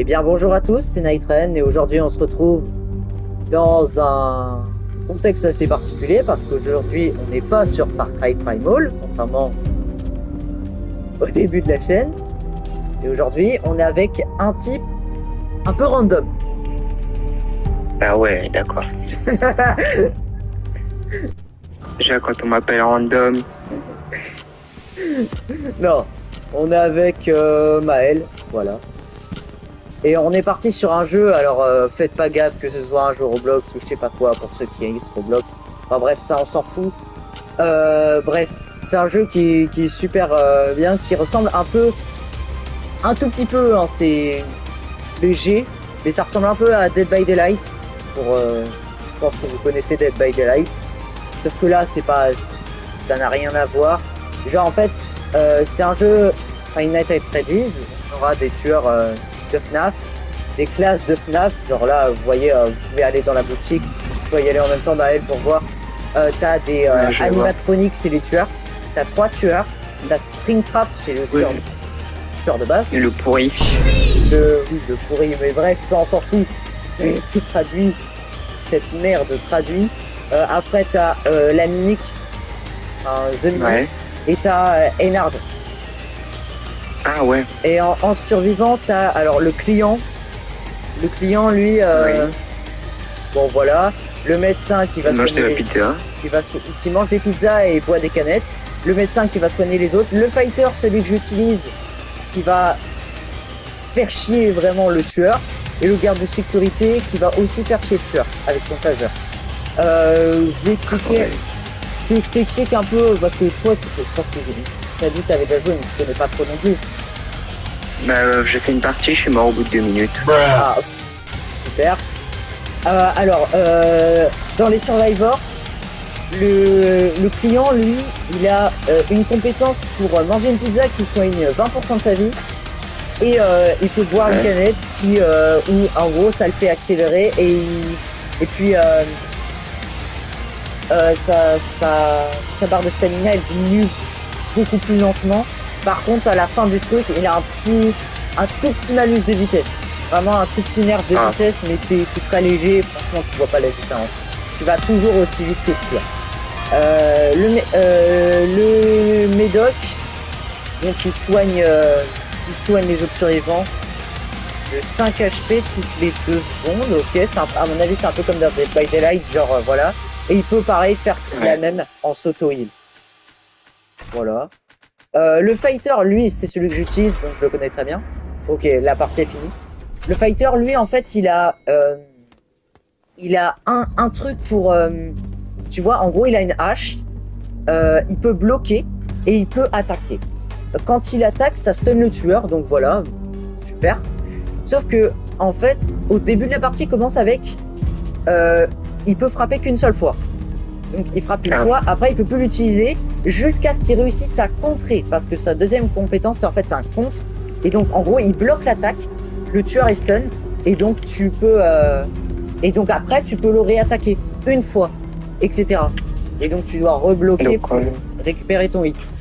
Eh bien bonjour à tous, c'est Nitren et aujourd'hui on se retrouve dans un contexte assez particulier parce qu'aujourd'hui on n'est pas sur Far Cry Primal, contrairement au début de la chaîne. Et aujourd'hui on est avec un type un peu random. Ah ouais, d'accord. Déjà, quand on m'appelle random, Non, on est avec Maël, voilà. Et on est parti sur un jeu, alors faites pas gaffe que ce soit un jeu Roblox ou je sais pas quoi pour ceux qui haïssent Roblox. Enfin bref, ça on s'en fout. Bref, c'est un jeu qui est super bien, qui ressemble un tout petit peu, hein, c'est léger, mais ça ressemble un peu à Dead by Daylight. Je pense que vous connaissez Dead by Daylight. Sauf que là, ça n'a rien à voir. Genre en fait, c'est un jeu Five Nights at Freddy's. On aura des tueurs de FNAF, des classes de FNAF. Genre là, vous voyez, vous pouvez aller dans la boutique, vous pouvez y aller en même temps Maël pour voir. T'as des animatroniques, c'est les tueurs. T'as 3 tueurs. T'as Springtrap, c'est le tueur de base. le pourri. Le pourri, mais bref, ça on s'en fout. C'est traduit. Cette merde traduit. Après, t'as la Mimic, The Mimic, Ouais. et t'as Einhard. Ah ouais. Et en survivant, t'as alors le client. Le client, lui, Oui. bon voilà, le médecin qui va Il mange de la soigner, pizza. qui mange des pizzas et boit des canettes. Le médecin qui va soigner les autres. Le fighter, celui que j'utilise, qui va faire chier vraiment le tueur. Et le garde de sécurité qui va aussi faire chier le tueur avec son taser. Je vais expliquer. Ouais. Tu veux que je t'explique un peu parce que toi, je pense que tu as dit que tu avais déjà joué, mais tu connais pas trop non plus. Bah, j'ai fait une partie, je suis mort au bout de 2 minutes. Ah, super. Alors, dans les Survivors, le client, lui, il a une compétence pour manger une pizza qui soigne 20% de sa vie. Et il peut boire une canette où en gros ça le fait accélérer et puis sa barre de stamina elle diminue beaucoup plus lentement. Par contre à la fin du truc il a un tout petit malus de vitesse. Vraiment un tout petit nerf de vitesse mais c'est très léger, franchement tu vois pas la différence. Tu vas toujours aussi vite que le tueur. Le médoc, donc il soigne les autres survivants de 5 HP toutes les 2 secondes. Ok, à mon avis c'est un peu comme dans Dead by Daylight, genre voilà. Et il peut pareil faire la même en s'auto-heal. Voilà. Le fighter, lui, c'est celui que j'utilise, donc je le connais très bien. Ok, la partie est finie. Le fighter, lui, en fait, il a un truc pour... tu vois, en gros, il a une hache. Il peut bloquer et il peut attaquer. Quand il attaque, ça stun le tueur, donc voilà, super. Sauf que, en fait, au début de la partie, il commence avec... il peut frapper qu'une seule fois. Donc il frappe une fois, après il peut plus l'utiliser jusqu'à ce qu'il réussisse à contrer, parce que sa deuxième compétence, c'est un contre. Et donc en gros, il bloque l'attaque, le tueur est stun, et donc tu peux... Et donc après, tu peux le réattaquer une fois, etc. Et donc tu dois rebloquer pour récupérer ton hit.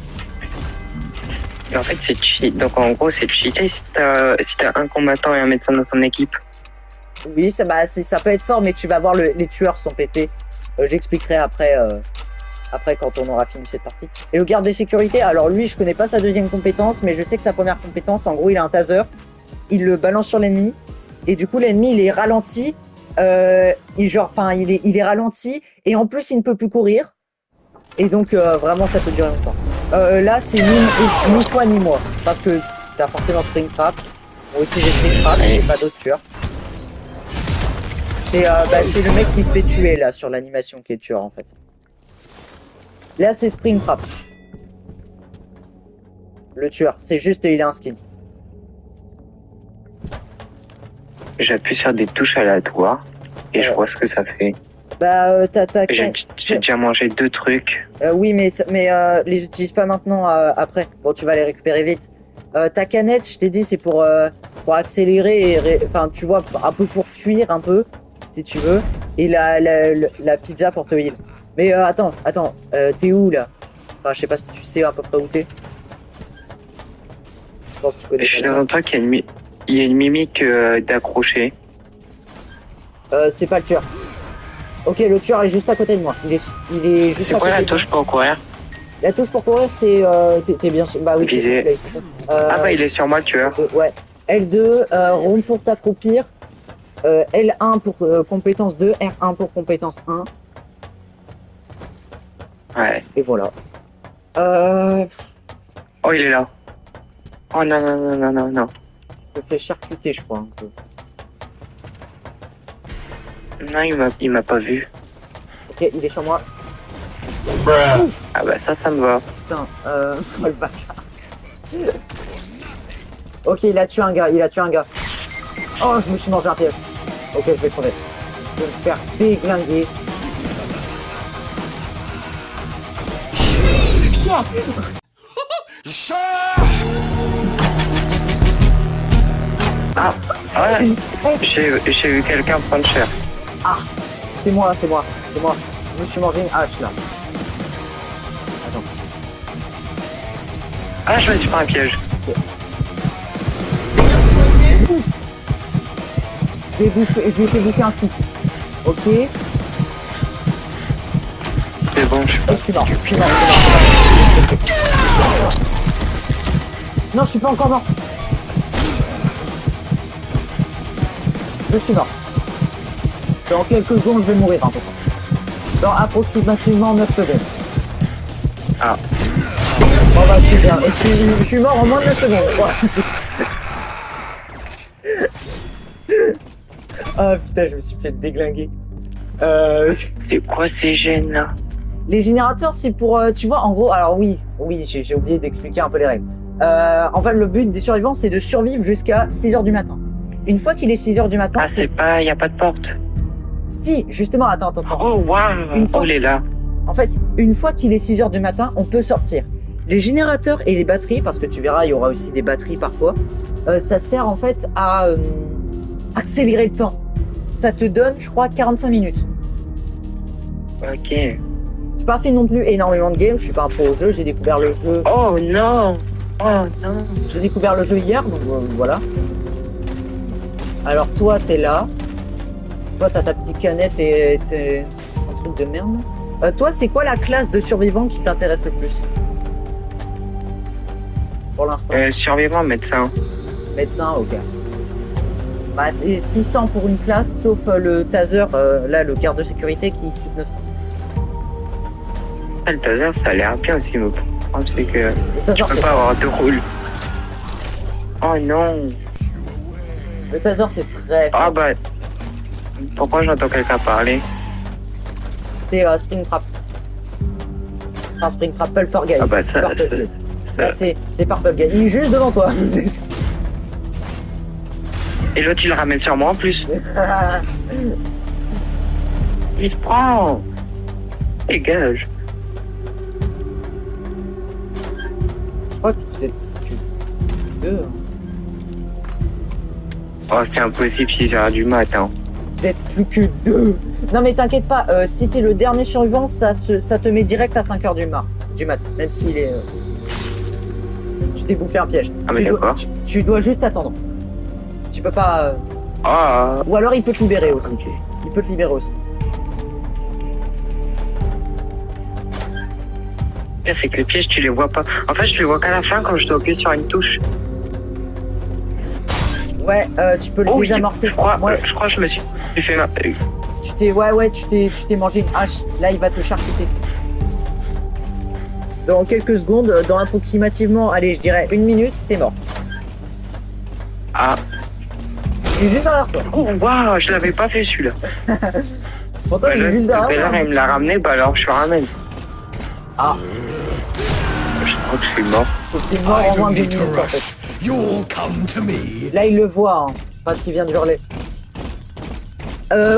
En fait, c'est cheat. Donc en gros, c'est cheaté si t'as un combattant et un médecin dans ton équipe. Oui, ça peut être fort, mais tu vas voir les tueurs sont pétés. J'expliquerai après quand on aura fini cette partie. Et le garde de sécurité, alors lui, je connais pas sa deuxième compétence, mais je sais que sa première compétence, en gros, il a un taser. Il le balance sur l'ennemi, et du coup, l'ennemi, il est ralenti. Il est ralenti, et en plus, il ne peut plus courir. Et donc, vraiment, ça peut durer longtemps. Là, c'est ni toi ni moi, parce que t'as forcément Springtrap. Moi aussi, j'ai Springtrap, j'ai pas d'autres tueurs. C'est le mec qui se fait tuer là sur l'animation qui est tueur en fait. Là c'est Springtrap. Le tueur, c'est juste il a un skin. J'appuie sur des touches aléatoires et je vois ce que ça fait. J'ai déjà mangé 2 trucs. Oui mais les utilise pas maintenant, après. Bon tu vas les récupérer vite. Ta canette, je t'ai dit, c'est pour accélérer enfin tu vois, un peu pour fuir un peu. Si tu veux, et la pizza pour te heal. Mais attends, t'es où là? Enfin, je sais pas si tu sais à peu près où t'es. Je pense que tu connais. Je suis dans un truc ennemi. Il y a une mimique d'accrocher. C'est pas le tueur. Ok, le tueur est juste à côté de moi. Il est juste C'est à quoi côté la de moi. touche pour courir? La touche pour courir, c'est... T'es bien sûr... Bah oui, c'est Viser. ça. Ah bah il est sur moi le tueur. Ouais. L2, rond pour t'accroupir. L1 pour compétence 2, R1 pour compétence 1. Ouais. Et voilà. Oh il est là. Oh non non non non non non. Je me fais charcuter, je crois, un peu. Non il m'a pas vu. Ok, il est sur moi. Ouf. Ah bah ça me va. Putain, oh, le bâtard. Ok, il a tué un gars, Oh, je me suis mangé un piège. Ok, je vais crever. Je vais me faire déglinguer. Ah ouais. J'ai vu quelqu'un prendre cher. Ah, c'est moi. Je me suis mangé une hache là. Attends. Ah je me suis pris un piège. Okay. Je vais bouffer un coup. Ok. C'est bon, je suis mort. Non, je suis pas encore mort. Je suis mort. Dans quelques secondes, je vais mourir en tout cas. Dans approximativement 9 secondes. Ah. Bon bah c'est bien. Je suis mort en moins de 9 secondes. Ah putain, je me suis fait déglinguer. C'est quoi ces gènes là? Les générateurs, c'est pour, tu vois, en gros, alors oui, j'ai oublié d'expliquer un peu les règles. En fait, le but des survivants, c'est de survivre jusqu'à 6h du matin. Une fois qu'il est 6h du matin... Ah, c'est pas... Y a pas de porte? Si, justement, attends. Oh, waouh! Oh, il est là. En fait, une fois qu'il est 6h du matin, on peut sortir. Les générateurs et les batteries, parce que tu verras, il y aura aussi des batteries parfois, ça sert en fait à accélérer le temps. Ça te donne, je crois, 45 minutes. Ok. J'ai pas fait non plus énormément de games, je suis pas un pro au jeu, j'ai découvert le jeu... Oh non! Oh non! J'ai découvert le jeu hier, donc voilà. Alors toi, t'es là. Toi, t'as ta petite canette et t'es un truc de merde. Toi, c'est quoi la classe de survivant qui t'intéresse le plus? Pour l'instant. Survivant, médecin. Médecin, ok. Bah, c'est 600 pour une classe, sauf le taser, là, le garde de sécurité qui coûte 900. Ah, le taser, ça a l'air bien aussi, mais le problème, c'est que tu peux pas avoir de rôle. Oh non! Le taser, c'est très... Ah bah... Pourquoi j'entends quelqu'un parler? C'est Springtrap. Enfin, Springtrap, Pulper Guy. Ah bah ça... C'est Purple Guy. Il est juste devant toi. Et l'autre, il le ramène sur moi en plus. Il se prend. Dégage. Je crois que vous êtes plus deux. Oh, c'est impossible, 6h du matin. Vous êtes plus que deux. Non mais t'inquiète pas, si t'es le dernier survivant, ça te met direct à 5h du mat, même s'il est... Tu t'es bouffé un piège. Ah mais d'accord. Tu dois juste attendre. Tu peux pas... Ou alors il peut te libérer aussi. Okay. Il peut te libérer aussi. C'est que les pièges, tu les vois pas. En fait, je les vois qu'à la fin quand je dois appuyer sur une touche. Ouais, tu peux le désamorcer. Je crois que je me suis fait ma... Tu t'es mangé une hache. Là, il va te charcuter. Dans quelques secondes, dans approximativement, allez, je dirais 1 minute, t'es mort. Ah. Il est juste derrière toi. Oh, waouh, je l'avais pas fait celui-là. Pourtant, il est juste derrière. Là, il me l'a ramené, bah alors je le ramène. Ah. Je crois que je suis mort. T'es mort en moins de 2 minutes en fait. Là, il le voit, hein, parce qu'il vient de hurler.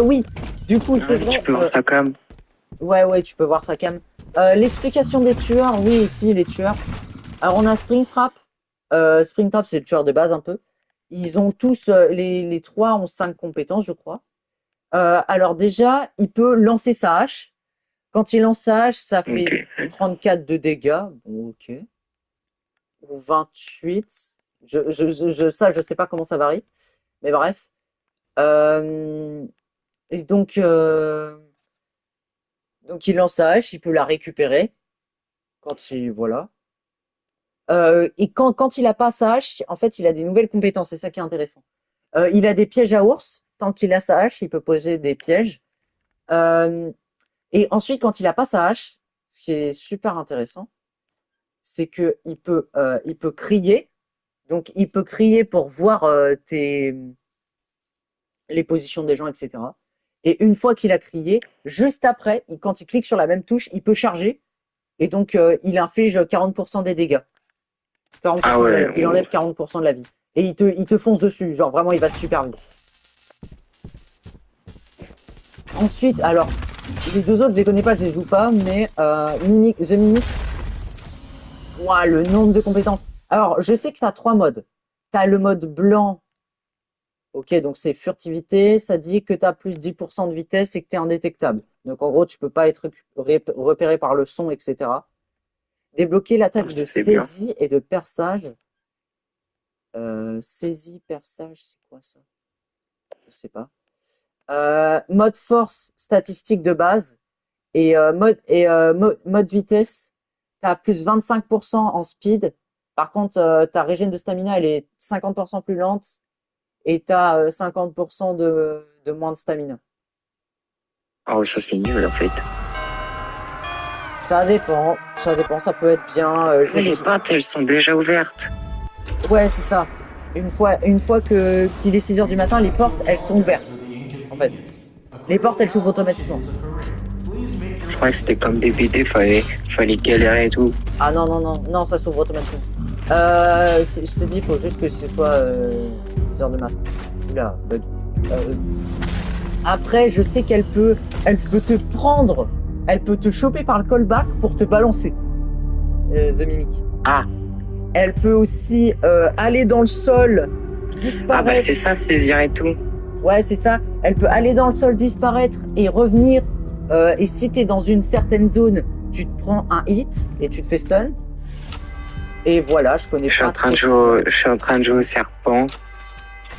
Oui, du coup, c'est vrai. Tu peux voir sa cam. Ouais, tu peux voir sa cam. L'explication des tueurs, oui, aussi, les tueurs. Alors, on a Springtrap. Springtrap, c'est le tueur de base un peu. Ils ont tous, les 3 ont 5 compétences, je crois. Alors déjà, il peut lancer sa hache. Quand il lance sa hache, ça fait 34 de dégâts. Bon, ok. Ou 28. Je sais pas comment ça varie, mais bref. Euh, et donc il lance sa hache, il peut la récupérer quand il, voilà. Et quand il a pas sa hache, en fait, il a des nouvelles compétences. C'est ça qui est intéressant. Il a des pièges à ours. Tant qu'il a sa hache, il peut poser des pièges. Euh, et ensuite, quand il a pas sa hache, ce qui est super intéressant, c'est que il peut crier. Donc, il peut crier pour voir les positions des gens, etc. Et une fois qu'il a crié, juste après, quand il clique sur la même touche, il peut charger. Et donc, il inflige 40% des dégâts. Ah ouais, Il enlève 40% de la vie. Et il te fonce dessus. Genre, vraiment, il va super vite. Ensuite, alors, les deux autres, je les connais pas, je les joue pas, mais The Mimic, ouah, le nombre de compétences. Alors, je sais que tu as 3 modes. Tu as le mode blanc. Ok, donc c'est furtivité, ça dit que tu as plus 10% de vitesse et que tu es indétectable. Donc en gros, tu peux pas être repéré par le son, etc. Débloquer l'attaque de c'est bien. saisie et de perçage. Saisie, perçage, c'est quoi ça? Je sais pas. Mode force statistique de base mode vitesse, tu as plus 25% en speed. Par contre, ta régène de stamina, elle est 50% plus lente et tu as 50% de moins de stamina. Oh, ça c'est nul en fait. Ça dépend, ça peut être bien. Mais les portes, elles sont déjà ouvertes. Ouais, c'est ça. Une fois qu'il est 6 heures du matin, les portes, elles sont ouvertes, en fait. Les portes, elles s'ouvrent automatiquement. Je crois que c'était comme des BD, fallait galérer et tout. Ah non, non, non, non, ça s'ouvre automatiquement. Je te dis, il faut juste que ce soit 6 heures du matin. Oula, bug. Euh, Après, je sais elle peut te prendre, elle peut te choper par le callback pour te balancer, The Mimic. Ah, Elle peut aussi aller dans le sol, ah bah disparaître. c'est ça, saisir et tout. Ouais, c'est ça. Elle peut aller dans le sol, disparaître et revenir. Et si t'es dans une certaine zone, tu te prends un hit et tu te fais stun. Et voilà, je connais pas trop. Je suis en train de jouer au serpent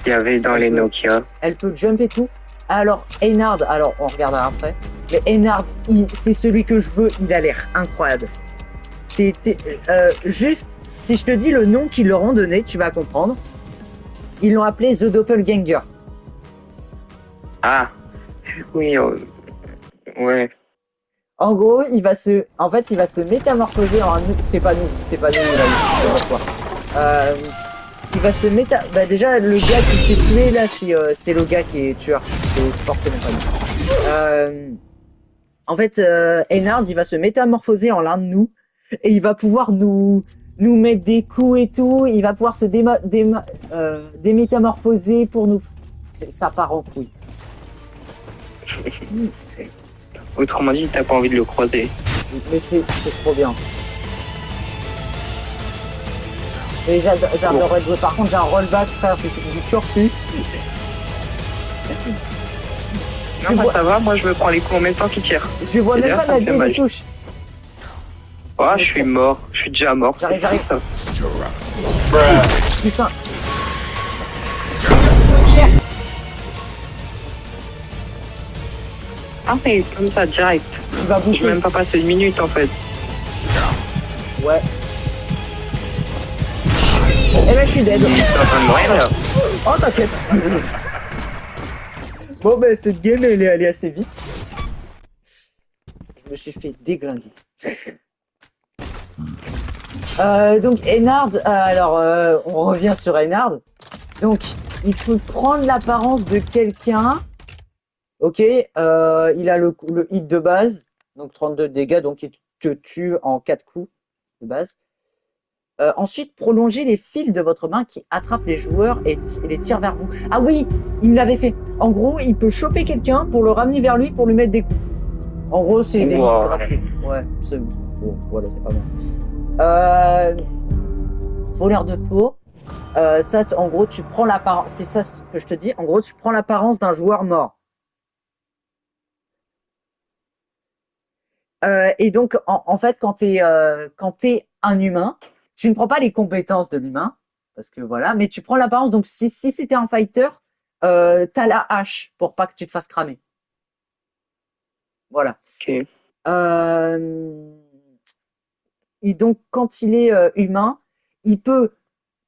qu'il y avait dans les Nokia. Elle peut jump et tout. Alors, Einhard, alors on regardera après. Mais Einhard, c'est celui que je veux, il a l'air incroyable. Juste, si je te dis le nom qu'ils leur ont donné, tu vas comprendre. Ils l'ont appelé The Doppelganger. Ah, oui, ouais. En gros, il va se métamorphoser en un. C'est pas nous, là, il va se bah déjà, le gars qui s'est tué là, c'est le gars qui est tueur. C'est forcément pas nous. En fait, Einhard, il va se métamorphoser en l'un de nous et il va pouvoir nous mettre des coups et tout. Il va pouvoir se démétamorphoser pour nous. Ça part en couille. Autrement dit, t'as pas envie de le croiser. Mais c'est trop bien. Et j'adorerais jouer. Par contre, j'ai un rollback, frère, que c'est du turfu. Non, bah, ça va, moi je me prends les coups en même temps qu'il tire. Je vois même pas la vie des touches. Oh, je suis mort. Je suis déjà mort. J'arrive. Putain. Ah, mais comme ça, direct. Tu vas bouffer. Je vais même pas passer une minute en fait. Ouais. Et là, je suis dead. T'es en train de mourir là. Oh, t'inquiète. Bon, ben, cette game, elle est allée assez vite. Je me suis fait déglinguer. Donc, Einhard, on revient sur Einhard. Donc, il peut prendre l'apparence de quelqu'un. Ok, il a le hit de base, donc 32 dégâts, donc il te tue en 4 coups de base. Ensuite, prolongez les fils de votre main qui attrapent les joueurs et les tire vers vous. Ah oui, il me l'avait fait. En gros, il peut choper quelqu'un pour le ramener vers lui pour lui mettre des coups. En gros, c'est des hits gratuits. Ouais, c'est bon, voilà, c'est pas mal. Voleur de peau. Ça, en gros, tu prends l'apparence. C'est ça ce que je te dis. En gros, tu prends l'apparence d'un joueur mort. Et donc, en fait, quand t'es un humain, tu ne prends pas les compétences de l'humain, parce que voilà. Mais tu prends l'apparence, donc si c'était un fighter, t'as la hache pour pas que tu te fasses cramer. Voilà. Ok. Et donc, quand il est humain, il peut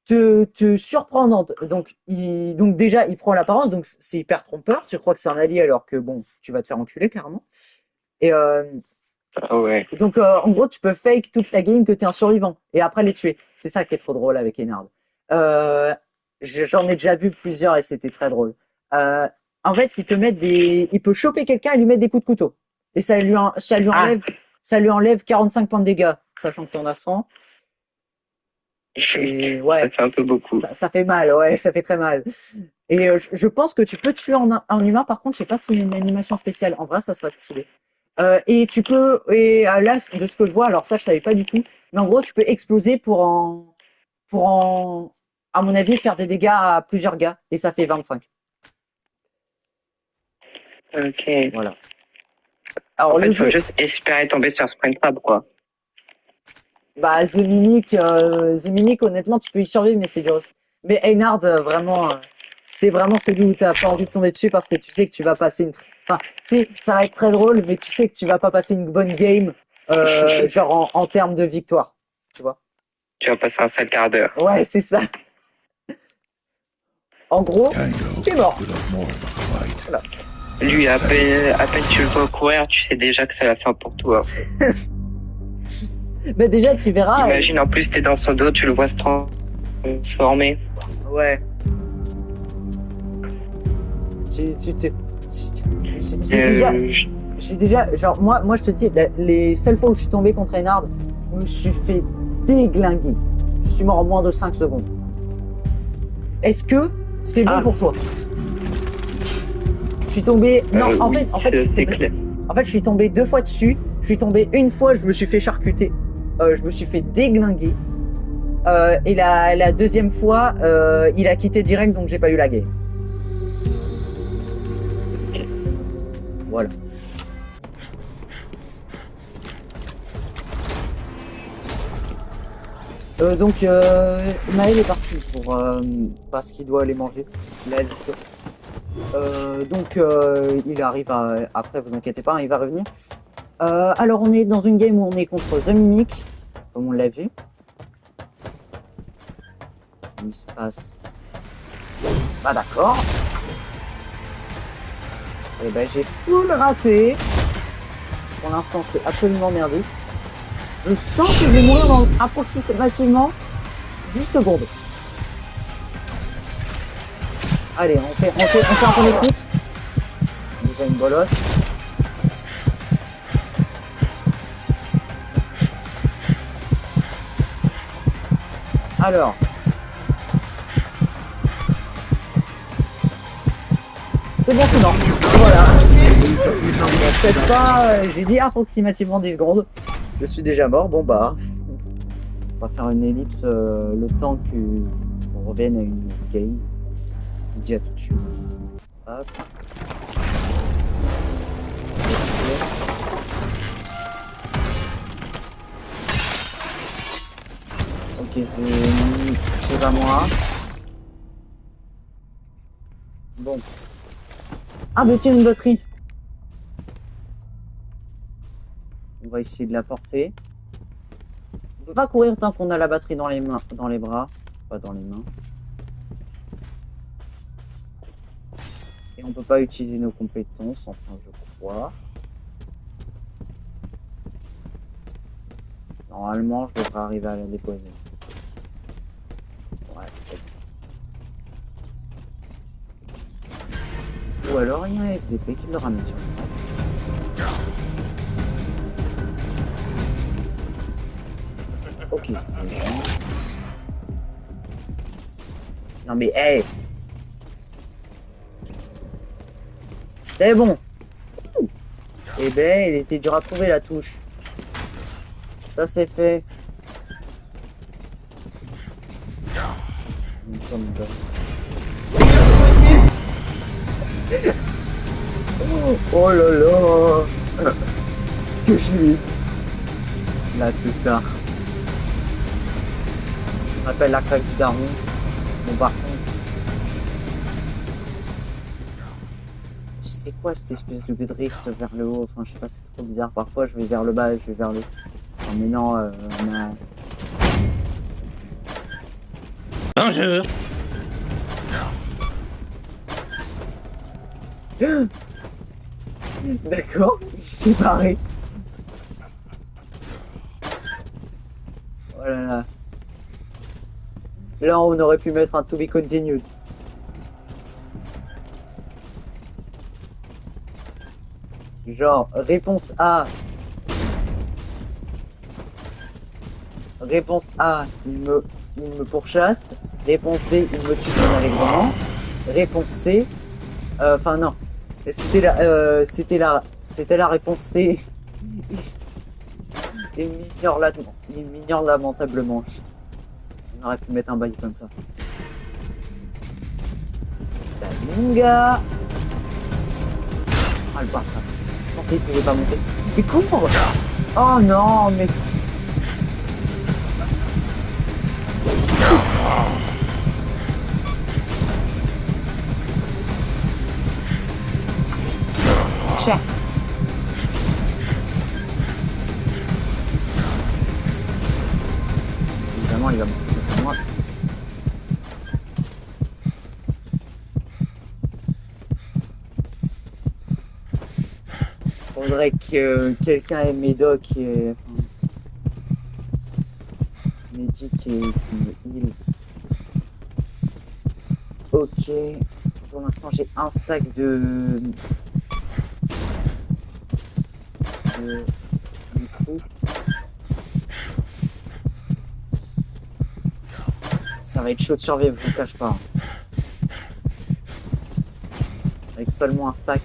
te surprendre. Donc déjà, il prend l'apparence, donc c'est hyper trompeur. Tu crois que c'est un allié alors que bon, tu vas te faire enculer carrément. Et Ah ouais. donc, en gros, tu peux fake toute la game que t'es un survivant et après les tuer. C'est ça qui est trop drôle avec Ennard. J'en ai déjà vu plusieurs et c'était très drôle. En fait, il peut choper quelqu'un et lui mettre des coups de couteau. Et ça lui enlève 45 points de dégâts, sachant que t'en as 100. Et ouais, ça fait un peu beaucoup. Ça fait mal, ouais, ça fait très mal. Et je pense que tu peux tuer en humain, par contre, je sais pas s'il y a une animation spéciale. En vrai, ça serait stylé. Et tu peux, là, de ce que je vois, alors ça, je savais pas du tout, mais en gros, tu peux exploser à mon avis, faire des dégâts à plusieurs gars, et ça fait 25. Ok. Voilà. Alors, en fait, il faut juste espérer tomber sur Springtrap, quoi. Bah, The Mimic, honnêtement, tu peux y survivre, mais c'est dur aussi. Mais Einhard, vraiment, c'est vraiment celui où t'as pas envie de tomber dessus parce que tu sais que tu vas passer enfin, tu sais, ça va être très drôle, mais tu sais que tu vas pas passer une bonne game, genre en termes de victoire. Tu vois? Tu vas passer un sale quart d'heure. Ouais, c'est ça. En gros, t'es mort. Voilà. Lui, à peine tu le vois courir, tu sais déjà que c'est la fin pour toi. Bah déjà, tu verras. Imagine, en plus, t'es dans son dos, tu le vois se transformer. Ouais. J'ai déjà, genre, moi, je te dis, les seules fois où je suis tombé contre Einhard, je me suis fait déglinguer. Je suis mort en moins de 5 secondes. Est-ce que c'est bon pour toi? Je suis tombé. Non, en fait, je suis tombé 2 fois dessus. Je suis tombé une fois, je me suis fait charcuter. Je me suis fait déglinguer. Et la deuxième fois, il a quitté direct, donc j'ai pas eu la game. Voilà. Donc Maël est parti pour parce qu'il doit aller manger. Donc il arrive après, vous inquiétez pas, il va revenir. Alors on est dans une game où on est contre The Mimic, comme on l'a vu. Il se passe. Ah d'accord. Et ben j'ai full raté. Pour l'instant c'est absolument merdique. Je sens que je vais mourir dans approximativement 10 secondes. Allez, on fait un pronostic. Déjà une bolosse. Alors. C'est bon, c'est mort. Voilà. Peut-être pas, j'ai dit approximativement 10 secondes. Je suis déjà mort. Bon bah. On va faire une ellipse le temps qu'on revienne à une game. Je vous dis à tout de suite. Hop. Ok, c'est pas moi. Bon. Ah bah tiens, une batterie. On va essayer de la porter. On peut pas courir tant qu'on a la batterie dans les mains, dans les bras, pas dans les mains. Et on peut pas utiliser nos compétences, enfin je crois. Normalement, je devrais arriver à la déposer. Ouais, c'est bon. Ou alors il y a un FDP qui le ramène sur le temps. Ok, c'est bon. Non mais, hey! C'est bon! Eh ben, il était dur à trouver la touche. Ça c'est fait. Oh là là! Ce que je suis. Là, tout tard. Ça me rappelle la craque du daron. Bon, par contre... C'est quoi cette espèce de drift vers le haut? Enfin, je sais pas, c'est trop bizarre. Parfois, je vais vers le bas et je vais vers le haut. Enfin, mais non, on a... Bonjour. D'accord, il s'est barré. Oh là là. Là, on aurait pu mettre un to be continued. Genre, réponse A. Réponse A, il me pourchasse. Réponse B, il me tue bien allègrement. Réponse C, enfin non. C'était la réponse C. Il m'ignore lamentablement. On aurait pu mettre un bail comme ça. Salut mon gars. Ah le bâtard. Je pensais qu'il pouvait pas monter. Mais cours. Oh non, mais... Cher. Évidemment, il va me passer moi. Faudrait que quelqu'un ait Médoc et... Médic et qui me heal. Ok. Pour l'instant, j'ai un stack de coup. Ça va être chaud de survivre, je vous cache pas. Avec seulement un stack.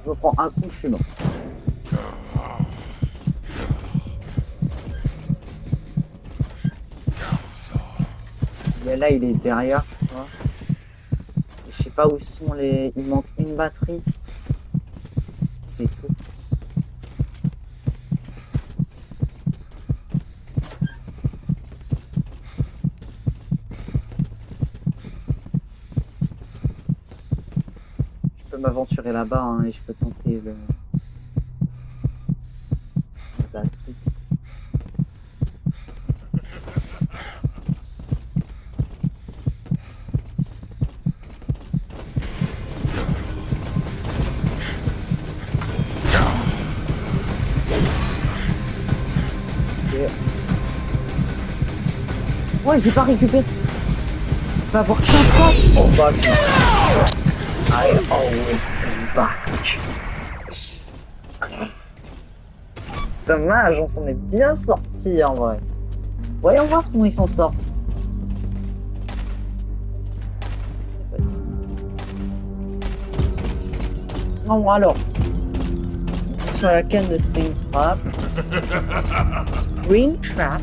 Je me prends un coup, je suis mort. Et là, il est derrière, je crois. Je sais pas où sont les... Il manque une batterie. C'est tout. Je peux m'aventurer là-bas hein, et je peux tenter la batterie. Ouais, j'ai pas récupéré. Je vais avoir 15 packs. Oh bah, I always come back. Dommage, on s'en est bien sorti en vrai. Voyons voir comment ils s'en sortent. Non, alors. Sur la canne de Springtrap. Springtrap.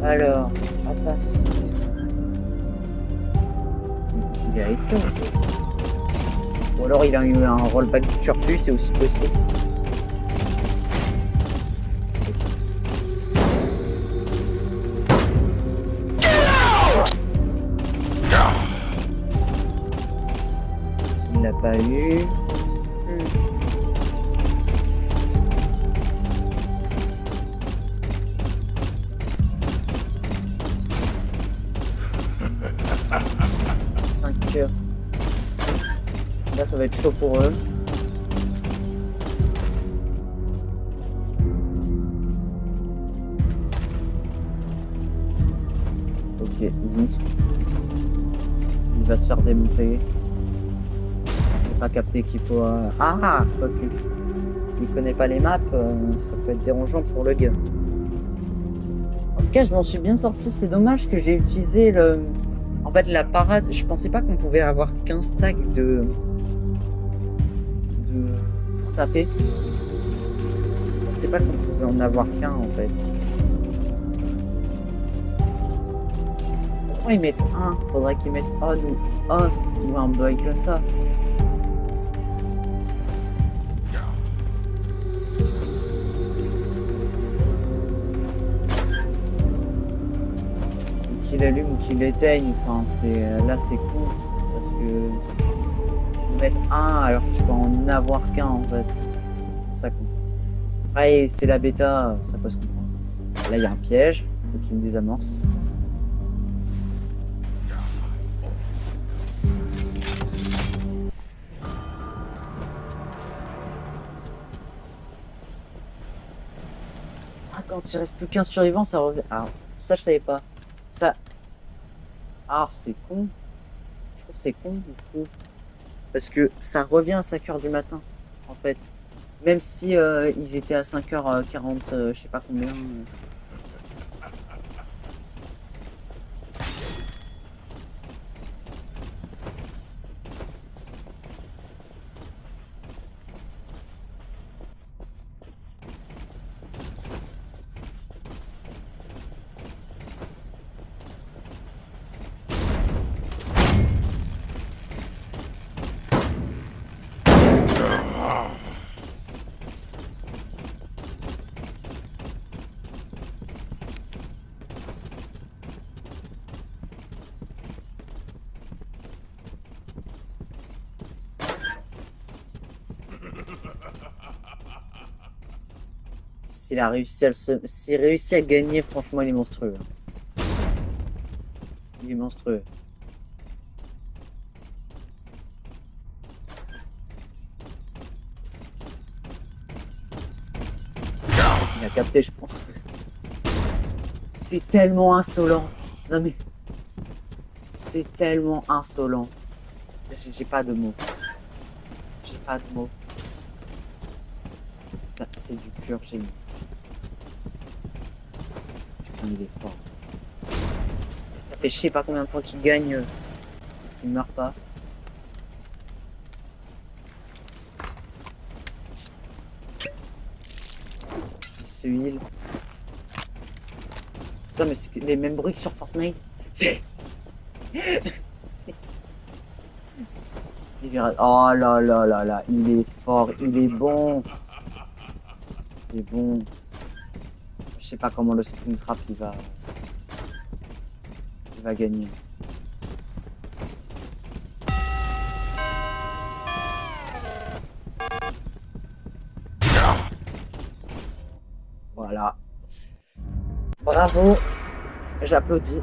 Alors, attention. Il a été. Ou alors il a eu un rollback de turfu, c'est aussi possible. Il l'a pas eu. Là, ça va être chaud pour eux. Ok, oui. Il va se faire démonter. Il n'a pas capté qu'il faut... Ah, quoique. S'il connaît pas les maps, ça peut être dérangeant pour le gars. tout cas, je m'en suis bien sorti. C'est dommage que j'ai utilisé le... En fait, la parade, je pensais pas qu'on pouvait avoir qu'un stack pour taper. Je pensais pas qu'on pouvait en avoir qu'un, en fait. Pourquoi ils mettent un? Faudrait qu'ils mettent on ou off ou un bug comme ça. Qu'il allume ou qu'il éteigne, enfin là c'est con parce que mettre un alors que tu peux en avoir qu'un en fait. C'est ça con. Ouais, c'est la bêta, ça peut se comprendre. Là il y a un piège, faut qu'il me désamorce. Ah, quand il reste plus qu'un survivant, ça revient. Ah, ça je savais pas. Ça. Ah, c'est con. Je trouve que c'est con du coup. Parce que ça revient à 5h du matin, en fait. Même si ils étaient à 5h40, je sais pas combien. S'il a réussi à s'il réussit à gagner, franchement, il est monstrueux. Il est monstrueux. Il a capté, je pense. C'est tellement insolent. Non mais... C'est tellement insolent. J'ai pas de mots. J'ai pas de mots. Ça, c'est du pur génie. Putain, il est fort. Ça fait je sais pas combien de fois qu'il gagne, qu'il meurt pas. Il se heal. Putain, mais c'est les mêmes bruits que sur Fortnite. C'est... Oh là là là là, il est fort, il est bon. Il est bon. Je sais pas comment le Springtrap il va gagner. Voilà. Bravo. J'applaudis.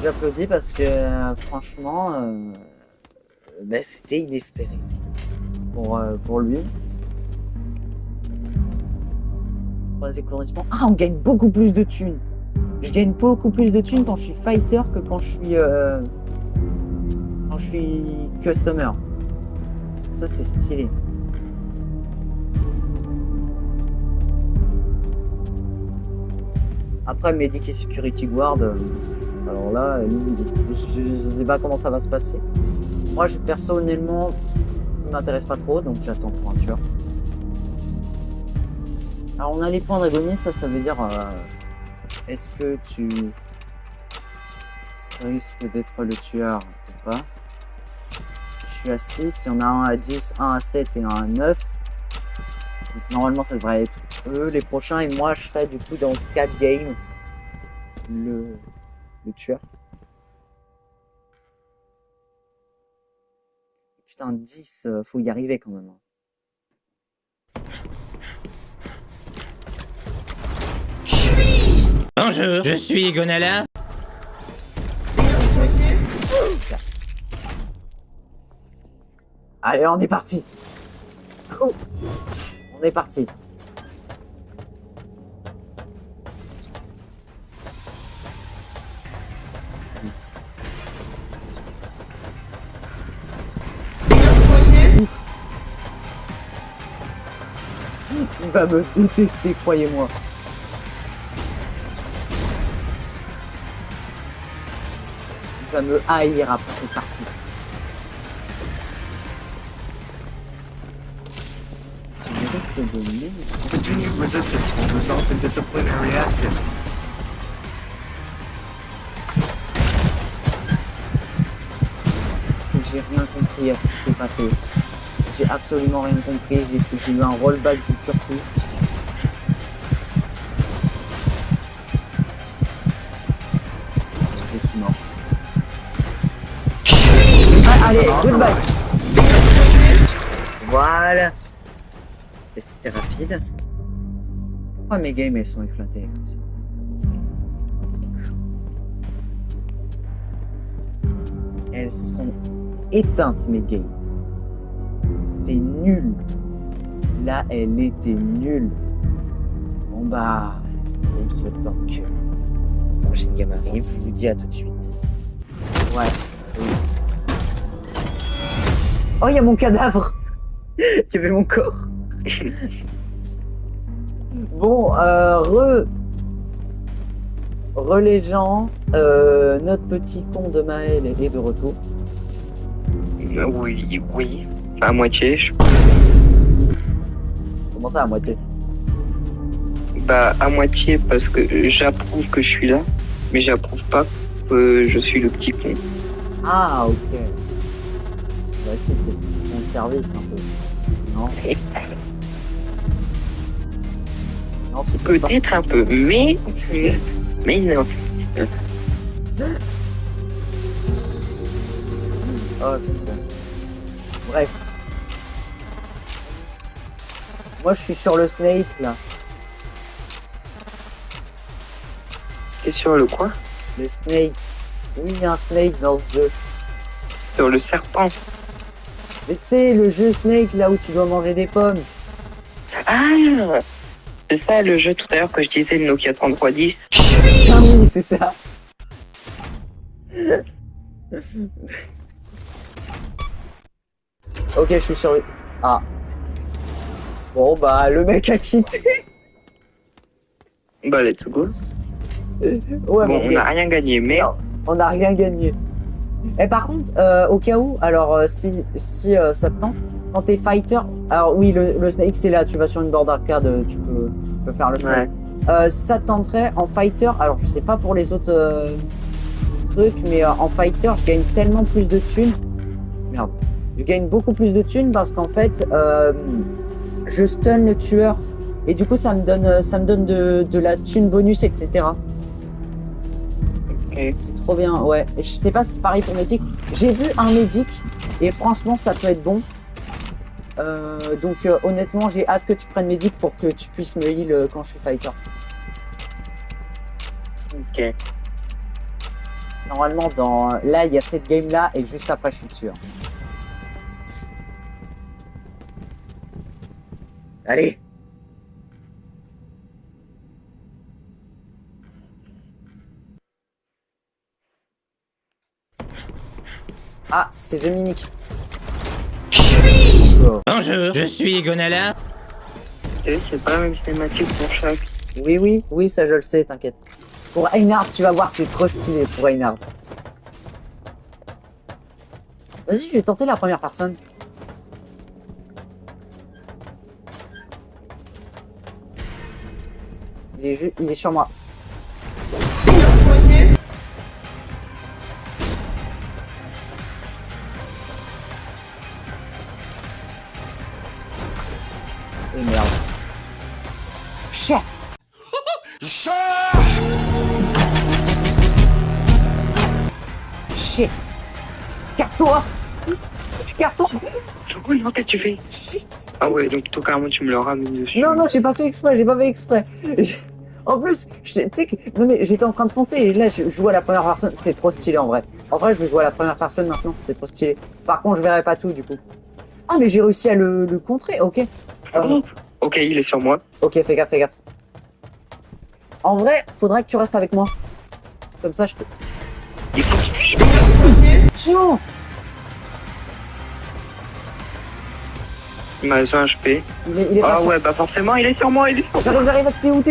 J'applaudis parce que franchement, ben, c'était inespéré pour lui. Pour les économissements. Ah, on gagne beaucoup plus de thunes. Je gagne beaucoup plus de thunes quand je suis fighter que quand je suis customer. Ça c'est stylé. Après Medic et Security Guard, alors là, je sais pas comment ça va se passer. Moi, personnellement, il m'intéresse pas trop, donc j'attends pour un tueur. Alors on a les points dragonniers, ça veut dire est-ce que tu risques d'être le tueur ou pas. Je suis à 6, il y en a un à 10, un à 7 et un à 9. Donc, normalement ça devrait être eux les prochains et moi je serai du coup dans 4 games le tueur. Putain 10, faut y arriver quand même. Bonjour, je suis Gonala. Allez, on est parti. Oh. On est parti. Il va me détester, croyez-moi. vas me haïr après cette partie. Continued resistance will result in disciplinary action. J'ai rien compris à ce qui s'est passé. J'ai absolument rien compris. J'ai eu un rollback du turfu. Je suis mort. Ah, allez, goodbye. Voilà. Et c'était rapide. Pourquoi mes games elles sont éclatées comme ça? Elles sont éteintes mes games. C'est nul. Là elle était nulle. Bon bah, il se temps que la prochaine game arrive, je vous dis à tout de suite. Ouais. Oui. Oh, il y a mon cadavre. Il y avait mon corps. Bon, les gens, notre petit con de Maël est de retour. Oui, à moitié. Comment ça, à moitié? Bah, à moitié parce que j'approuve que je suis là, mais j'approuve pas que je suis le petit con. Ah, ok. Bah, c'était petit con de service, un peu. Non? Non, peut-être un peu, mais non. Oh putain. Bref. Moi je suis sur le Snake là. T'es sur le quoi? Le Snake. Oui, il y a un Snake dans ce jeu. Sur le serpent. Mais tu sais, le jeu Snake là où tu dois manger des pommes. Ah, c'est ça le jeu tout à l'heure que je disais, le Nokia 3310. Ah oui, c'est ça. Ok, je suis sur le... Ah. Bon, bah, le mec a quitté. Bah, let's go. Ouais, bon, on n'a rien gagné, mais... Non, on n'a rien gagné. Et par contre, au cas où, alors, si ça te tente, quand t'es fighter... Alors oui, le Snake, c'est là, tu vas sur une board arcade, tu peux faire le Snake. Ouais. Si ça te tenterait, en fighter, alors je sais pas pour les autres trucs, mais en fighter, je gagne tellement plus de thunes. Merde. Je gagne beaucoup plus de thunes parce qu'en fait, je stun le tueur. Et du coup, ça me donne de la thune bonus, etc. Okay. C'est trop bien, ouais. Je sais pas si c'est pareil pour Medic. J'ai vu un Medic et franchement, ça peut être bon. Donc honnêtement, j'ai hâte que tu prennes Medic pour que tu puisses me heal quand je suis fighter. Ok. Normalement, là, il y a cette game là et juste après, je suis tueur. Allez. Ah, c'est The Mimic. Bonjour, je suis Gonala. C'est pas la même cinématique pour chaque. Oui, ça je le sais, t'inquiète. Pour Einhard, tu vas voir, c'est trop stylé pour Einhard. Vas-y, je vais tenter la première personne. Il est sur moi. Et merde. Chien. Shit. Casse-toi. Casse-toi. Oh non, qu'est-ce que tu fais? Shit. Ah ouais, donc toi carrément tu me l'auras mis dessus. Non, j'ai pas fait exprès, En plus, tu sais que... Non mais j'étais en train de foncer et là je joue à la première personne. C'est trop stylé en vrai. En vrai, je veux jouer à la première personne maintenant. C'est trop stylé. Par contre, je verrai pas tout du coup. Ah mais j'ai réussi à le contrer, ok. Ok, il est sur moi. Ok, fais gaffe. En vrai, faudrait que tu restes avec moi. Comme ça, je peux... Il faut que je... Non. Il m'a 1 HP. Il est ah pas ouais, bah forcément, il est sur moi, J'arrive, t'es où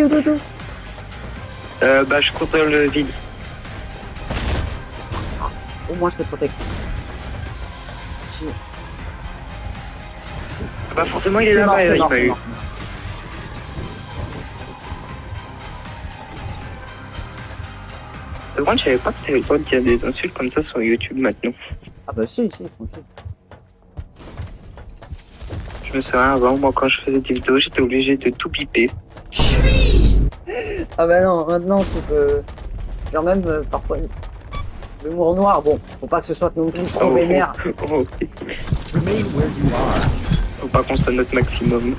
bah je contrôle le vide. Au moins je te protecte. Bah forcément il est là-bas, il m'a eu. Par contre, je savais pas que t'avais le droit de dire des insultes comme ça sur YouTube maintenant. Ah bah si, tranquille. Je me souviens avant, moi quand je faisais des vidéos, j'étais obligé de tout biper. Ah bah non, maintenant tu peux... Genre même parfois... L'humour noir, bon, faut pas que ce soit non plus trop vénère. Faut pas qu'on soit notre maximum.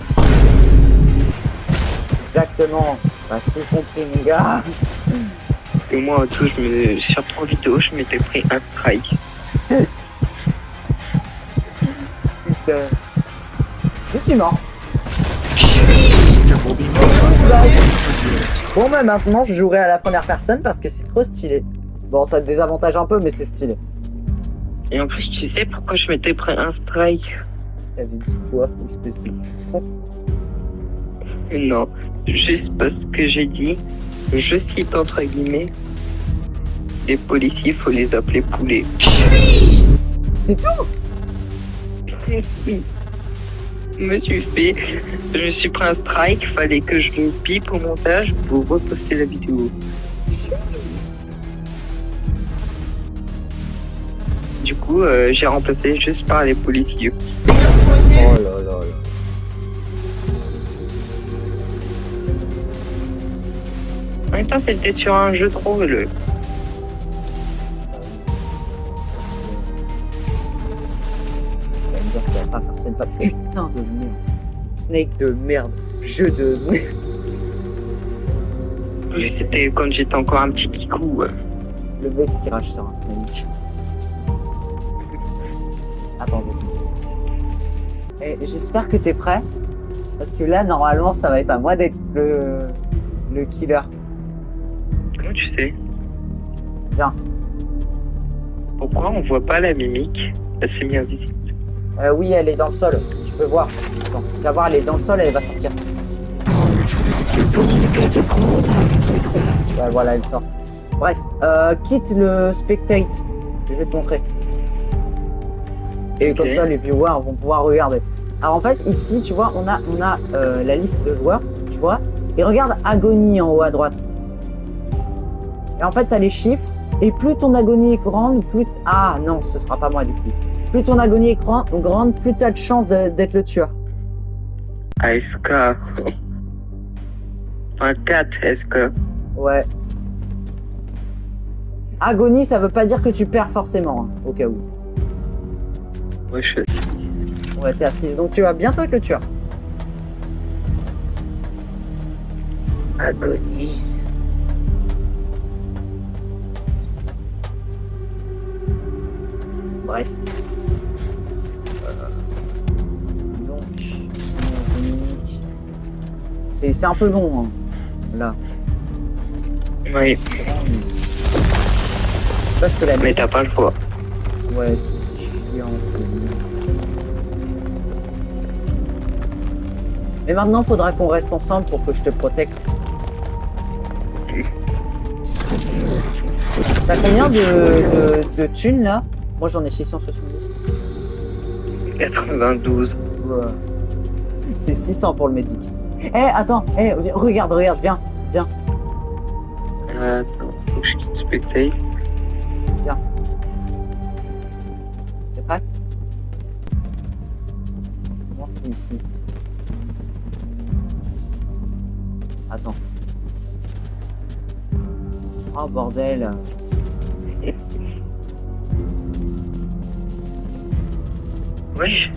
Exactement, t'as tout compris mon gars. Et moi en tout, sur 3 vidéos, je m'étais pris un strike. Putain. Je suis mort. Bon bah maintenant je jouerai à la première personne parce que c'est trop stylé. Bon ça te désavantage un peu mais c'est stylé. Et en plus tu sais pourquoi je m'étais pris un strike? T'avais dit quoi, espèce de fou? Non, juste parce que j'ai dit, je cite entre guillemets, les policiers faut les appeler poulets. C'est tout? Je me suis pris un strike, fallait que je le pipe au montage pour reposter la vidéo. Du coup, j'ai remplacé juste par les policiers. Oh là là là. En même temps, c'était sur un jeu de rôle. Ça va pas faire ça une fois. Putain de merde. Snake de merde. Jeu de merde. Oui, c'était quand j'étais encore un petit kikou. Le mec qui rage sur un Snake. Attendez. Et j'espère que t'es prêt. Parce que là, normalement, ça va être à moi d'être le killer. Comment tu sais? Viens. Pourquoi on voit pas la mimique? Elle s'est mise invisible. Oui, elle est dans le sol. Tu peux voir. Attends, tu vas voir, elle est dans le sol, elle va sortir. Ouais, voilà, elle sort. Bref, quitte le spectate. Je vais te montrer. Et comme ça, les viewers vont pouvoir regarder. Alors en fait, ici, tu vois, on a la liste de joueurs, tu vois. Et regarde agonie en haut à droite. Et en fait, tu as les chiffres. Et plus ton agonie est grande, plus... Ah non, ce sera pas moi du coup. Plus ton agonie est grande, plus tu as de chances d'être le tueur. ASK. Un 4 SK. Ouais. Agonie, ça veut pas dire que tu perds forcément, hein, au cas où. Ouais, je suis assis. Ouais, t'es assis. Donc tu vas bientôt être le tueur. Agonise. Bref. Donc, c'est un peu long, hein, là. Oui. Parce que la... Mais t'as pas le choix. Ouais, c'est chiant, c'est... Mais maintenant, faudra qu'on reste ensemble pour que je te protecte. T'as combien de thunes, là? Moi, j'en ai 670. 92. Ouais. C'est 600 pour le médic. Eh, attends, regarde, viens. Attends, faut que je quitte spectate. Viens. T'es prêt? Moi, ici. Attends. Oh, bordel. Oui.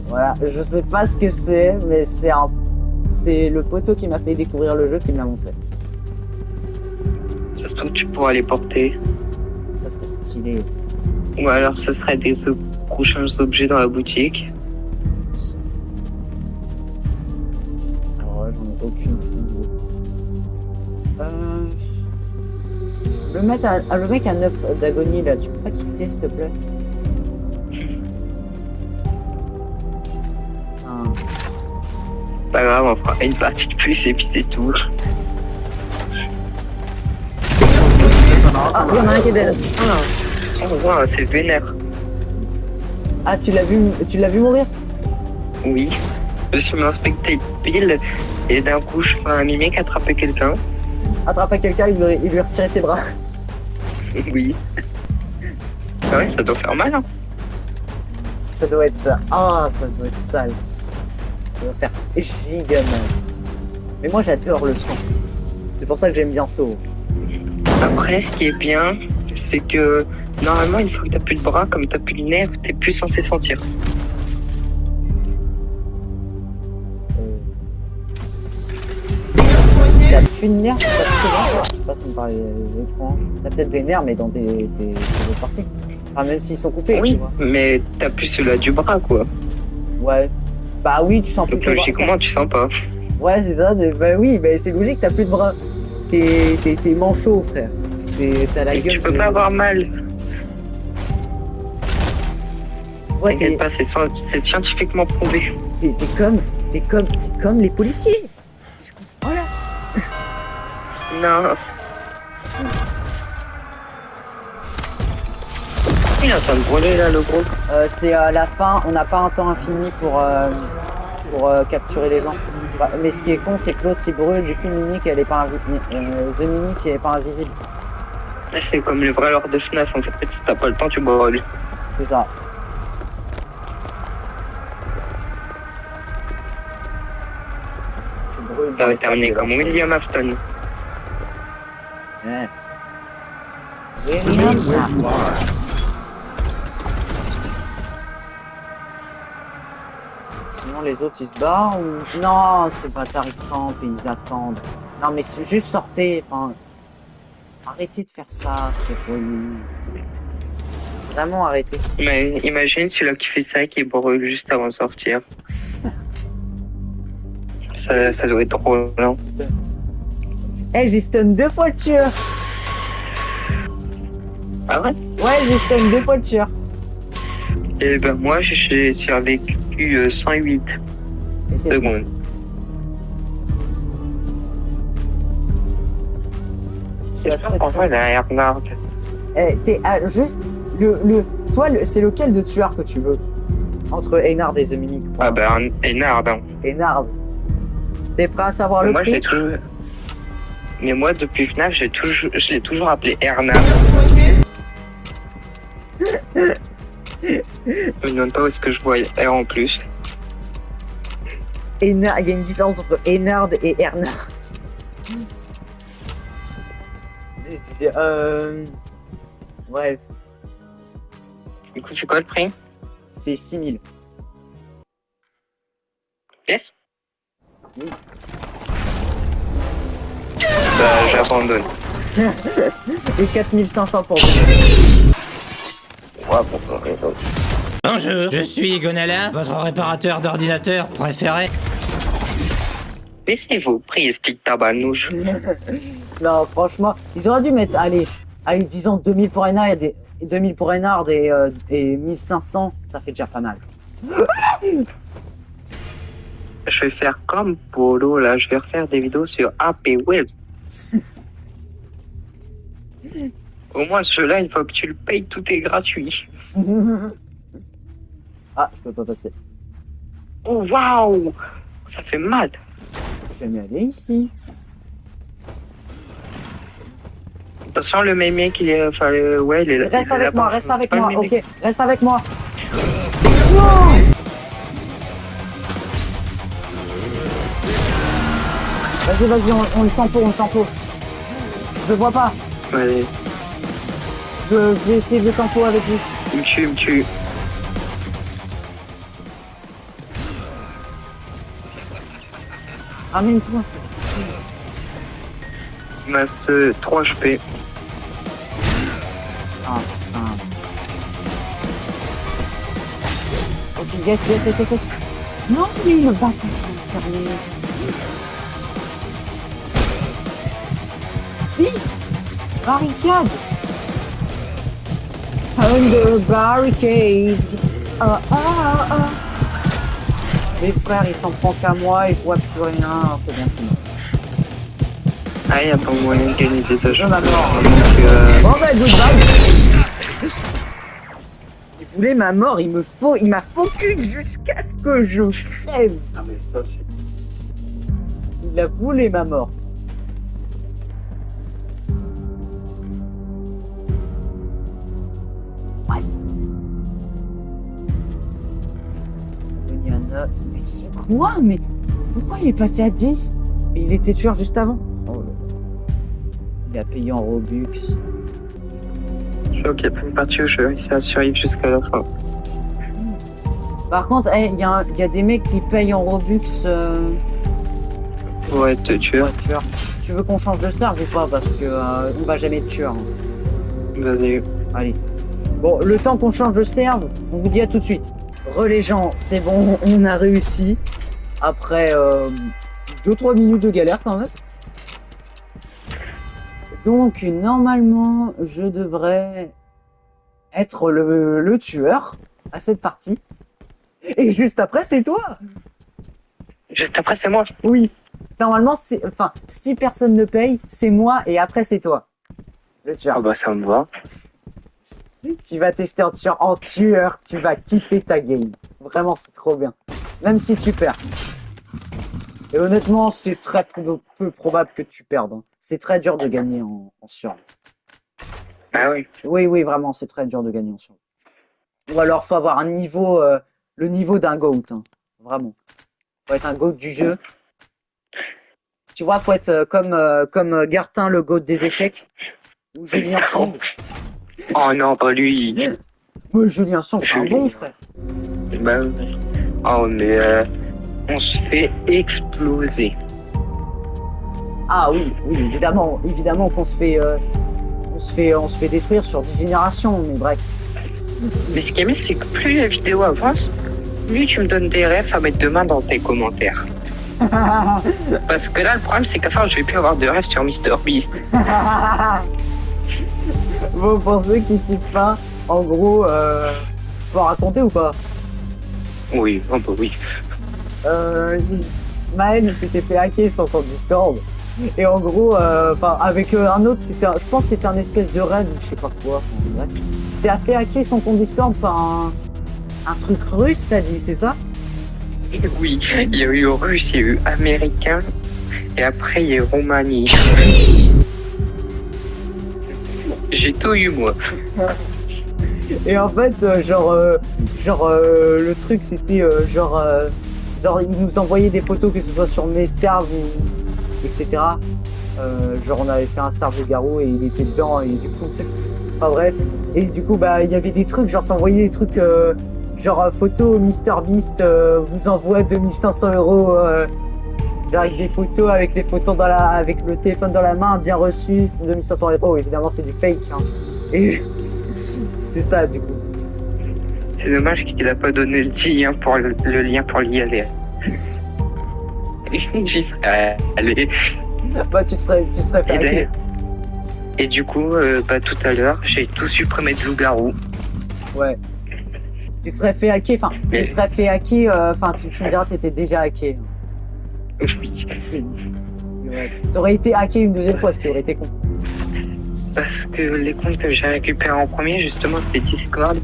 Voilà, je sais pas ce que c'est, mais c'est le poteau qui m'a fait découvrir le jeu qui me l'a montré. Ça se trouve, tu pourras les porter. Ça serait stylé. Ou alors ce serait des prochains objets dans la boutique. Alors là, j'en ai aucune idée. Le mec à 9 d'agonie là, tu peux pas quitter s'il te plaît? Pas grave, on fera une partie de plus et puis c'est tout. Ah, il y en a un qui est dead. Oh wow, c'est vénère. Ah, tu l'as vu mourir? Oui. Je suis inspecté pile et d'un coup je fais un mimique attraper quelqu'un. Attraper quelqu'un, il lui retirait ses bras. Oui. Ah ouais, ça doit faire mal, hein. Ça doit être ça. Ah, ça doit être sale. Ça doit faire giga mal. Mais moi, j'adore le sang. C'est pour ça que j'aime bien Saw. Après, ce qui est bien, c'est que normalement, une fois que t'as plus de bras, comme t'as plus de nerfs, t'es plus censé sentir. T'as plus de nerfs, t'as plus de nerfs. Je sais pas, ça me paraît étrange. T'as peut-être des nerfs, mais dans tes autres parties. Enfin, même s'ils sont coupés, tu Oui, vois. mais t'as plus cela du bras, quoi. Ouais. Bah oui, tu sens plus Donc tes bras. logiquement, tu sens pas. Ouais, c'est ça. Bah oui, bah c'est logique, t'as plus de bras. T'es manchot, frère. T'as la Et gueule. tu peux pas avoir mal. Ouais, T'inquiète pas, c'est scientifiquement prouvé. t'es comme les policiers. Voilà. Non. Il est en train de brûler là, le gros. C'est à la fin, on n'a pas un temps infini pour capturer les gens. Bah, mais ce qui est con, c'est que l'autre il brûle, du coup Mimic elle est pas The Mimic elle est pas invisible. Là, c'est comme le vrai lord de FNAF, en fait. Si t'as pas le temps, tu brûles. C'est ça. Tu brûles Ça dans va les terminer flammes de comme leur William Afton. feu. Ouais. Remain where you are. Sinon les autres ils se barrent ou... Non, c'est pas ils campent et ils attendent. Non mais c'est juste sortez, enfin... Arrêtez de faire ça, c'est relou. Vraiment arrêtez. Mais imagine celui-là qui fait ça, qui brûle juste avant de sortir. Ça doit être trop lent. Eh, j'ai stun 2 fois le tueur. Ah ouais? Ouais, j'ai stun 2 fois le tueur. Et ben moi, j'ai survécu 108 Et c'est secondes. tu as 700. En vrai, derrière Nard. Eh, t'es juste toi, c'est lequel de tueur que tu veux entre Einard et The Mimic? Ah ben, Nard, hein. Einard. T'es prêt à savoir le Moi, prix? Mais moi, depuis FNAF, je l'ai toujours appelé Ernard. Je me demande pas où est-ce que je vois R en plus. Einard, il y a une différence entre Einard et Ernard. Bref, Du coup, c'est quoi le prix? c'est 6000. Yes? Oui. Bah, j'abandonne. Et 4500 pour Ouais, bon, Bonjour, je suis Gonala, votre réparateur d'ordinateur préféré. baissez vos prix, stick tabanouche. Non, franchement, ils auraient dû mettre, allez, disons 2000 pour Einard, il y a des 2000 pour Einard et 1500, ça fait déjà pas mal. Je vais faire comme Polo, là. Je vais refaire des vidéos sur AP Webs. Au moins, ceux-là, une fois que tu le payes, tout est gratuit. Ah, je peux pas passer. Oh, waouh! Ça fait mal. Je suis jamais allé ici. Attention, le mec, il est... Enfin, ouais, il est là. Reste il est avec là-bas. moi, reste avec C'est pas moi, le mimic. ok, reste avec moi. Vas-y, on le tempo. Je le vois pas. Allez, Je vais essayer de le tempo avec lui. il me tue. Ramène-toi, c'est... Il me reste 3 HP. Ah, putain. Ok, yes. Non, lui, le bâtard, fermé. Vite! Barricade! Under barricades! Ah. Mes frères, il s'en prend qu'à moi et je vois plus rien. C'est bien, c'est bon. Ah, y a pas moyen de gagner des agents. ma mort. Donc, Bon bah goodbye. Il voulait ma mort, il m'a focus jusqu'à ce que je crève. Ah, mais ça, c'est... Il a voulu ma mort. Bref. Il y en a... Mais c'est quoi? Mais pourquoi il est passé à 10? Mais il était tueur juste avant. Oh là là. Il a payé en Robux. Je crois qu'il y a plein de parties où je vais réussir à survivre jusqu'à la fin. Par contre, il y a des mecs qui payent en Robux. Ouais, te tuer. Tueur. Tu veux qu'on change de serve ou pas? Parce que on va jamais être tueur. Vas-y. Allez. Bon, le temps qu'on change de serve, on vous dit à tout de suite. Les gens, c'est bon, on a réussi. Après 2-3 minutes de galère quand même. Donc normalement, je devrais être le tueur à cette partie. Et juste après, c'est toi. Juste après, c'est moi. Oui. Normalement, si personne ne paye, c'est moi et après c'est toi. Le tueur. Ah bah ça me va. Tu vas tester en tueur, tu vas kiffer ta game. Vraiment, c'est trop bien. Même si tu perds. Et honnêtement, c'est très peu probable que tu perdes. Hein. C'est très dur de gagner en survie. Ah oui. Oui, vraiment, c'est très dur de gagner en survie. Ou alors, faut avoir un niveau, le niveau d'un GOAT. Hein. Vraiment. Faut être un GOAT du jeu. Tu vois, faut être comme Gartin, le GOAT des échecs. Ou Julien Song. Oh non, pas lui. Mais Julien Song, c'est un bon frère. Bah, oh, mais on se fait exploser. Ah oui, évidemment qu'on se fait, on se fait détruire sur 10 générations, mais bref. Mais ce qui est bien, c'est que plus la vidéo avance, plus tu me donnes des refs à mettre demain dans tes commentaires. Parce que là, le problème, c'est qu'à faire, je vais plus avoir de refs sur MrBeast. Bon, pour ceux qui suivent pas, en gros, je peux raconter ou pas? Oui, oh bah oui. Maël, il s'était fait hacker son compte Discord. Et en gros, avec un autre, je pense que c'était un espèce de raid ou je sais pas quoi. Bref. Il s'était fait hacker son compte Discord par un truc russe, t'as dit, c'est ça? Oui, il y a eu russe, il y a eu américain, et après il y a eu Roumanie. J'ai tout eu, moi. Et en fait, le truc, c'était genre, il nous envoyait des photos, que ce soit sur mes serves ou etc. Genre, on avait fait un serve de Garou et il était dedans, et du coup, enfin bref. Et du coup, bah, il y avait des trucs, genre, s'envoyer des trucs, genre, photo MrBeast vous envoie 2500 €. Genre avec des photos, avec les photos avec le téléphone dans la main, bien reçu, c'est 2500 €. Évidemment, c'est du fake. Hein. Et c'est ça, du coup. C'est dommage qu'il n'a pas donné le lien pour l'y aller. J'y serais allé. Bah, tu serais fait hacker. Et du coup, bah, tout à l'heure, j'ai tout supprimé de loup-garou. Ouais. Tu serais fait hacker, enfin, tu serais fait hacker, enfin, tu me diras, t'étais déjà hacké. Oui. Ouais. T'aurais été hacké une deuxième fois, ce qui aurait été con. Parce que les comptes que j'ai récupérés en premier, justement, c'était Discord.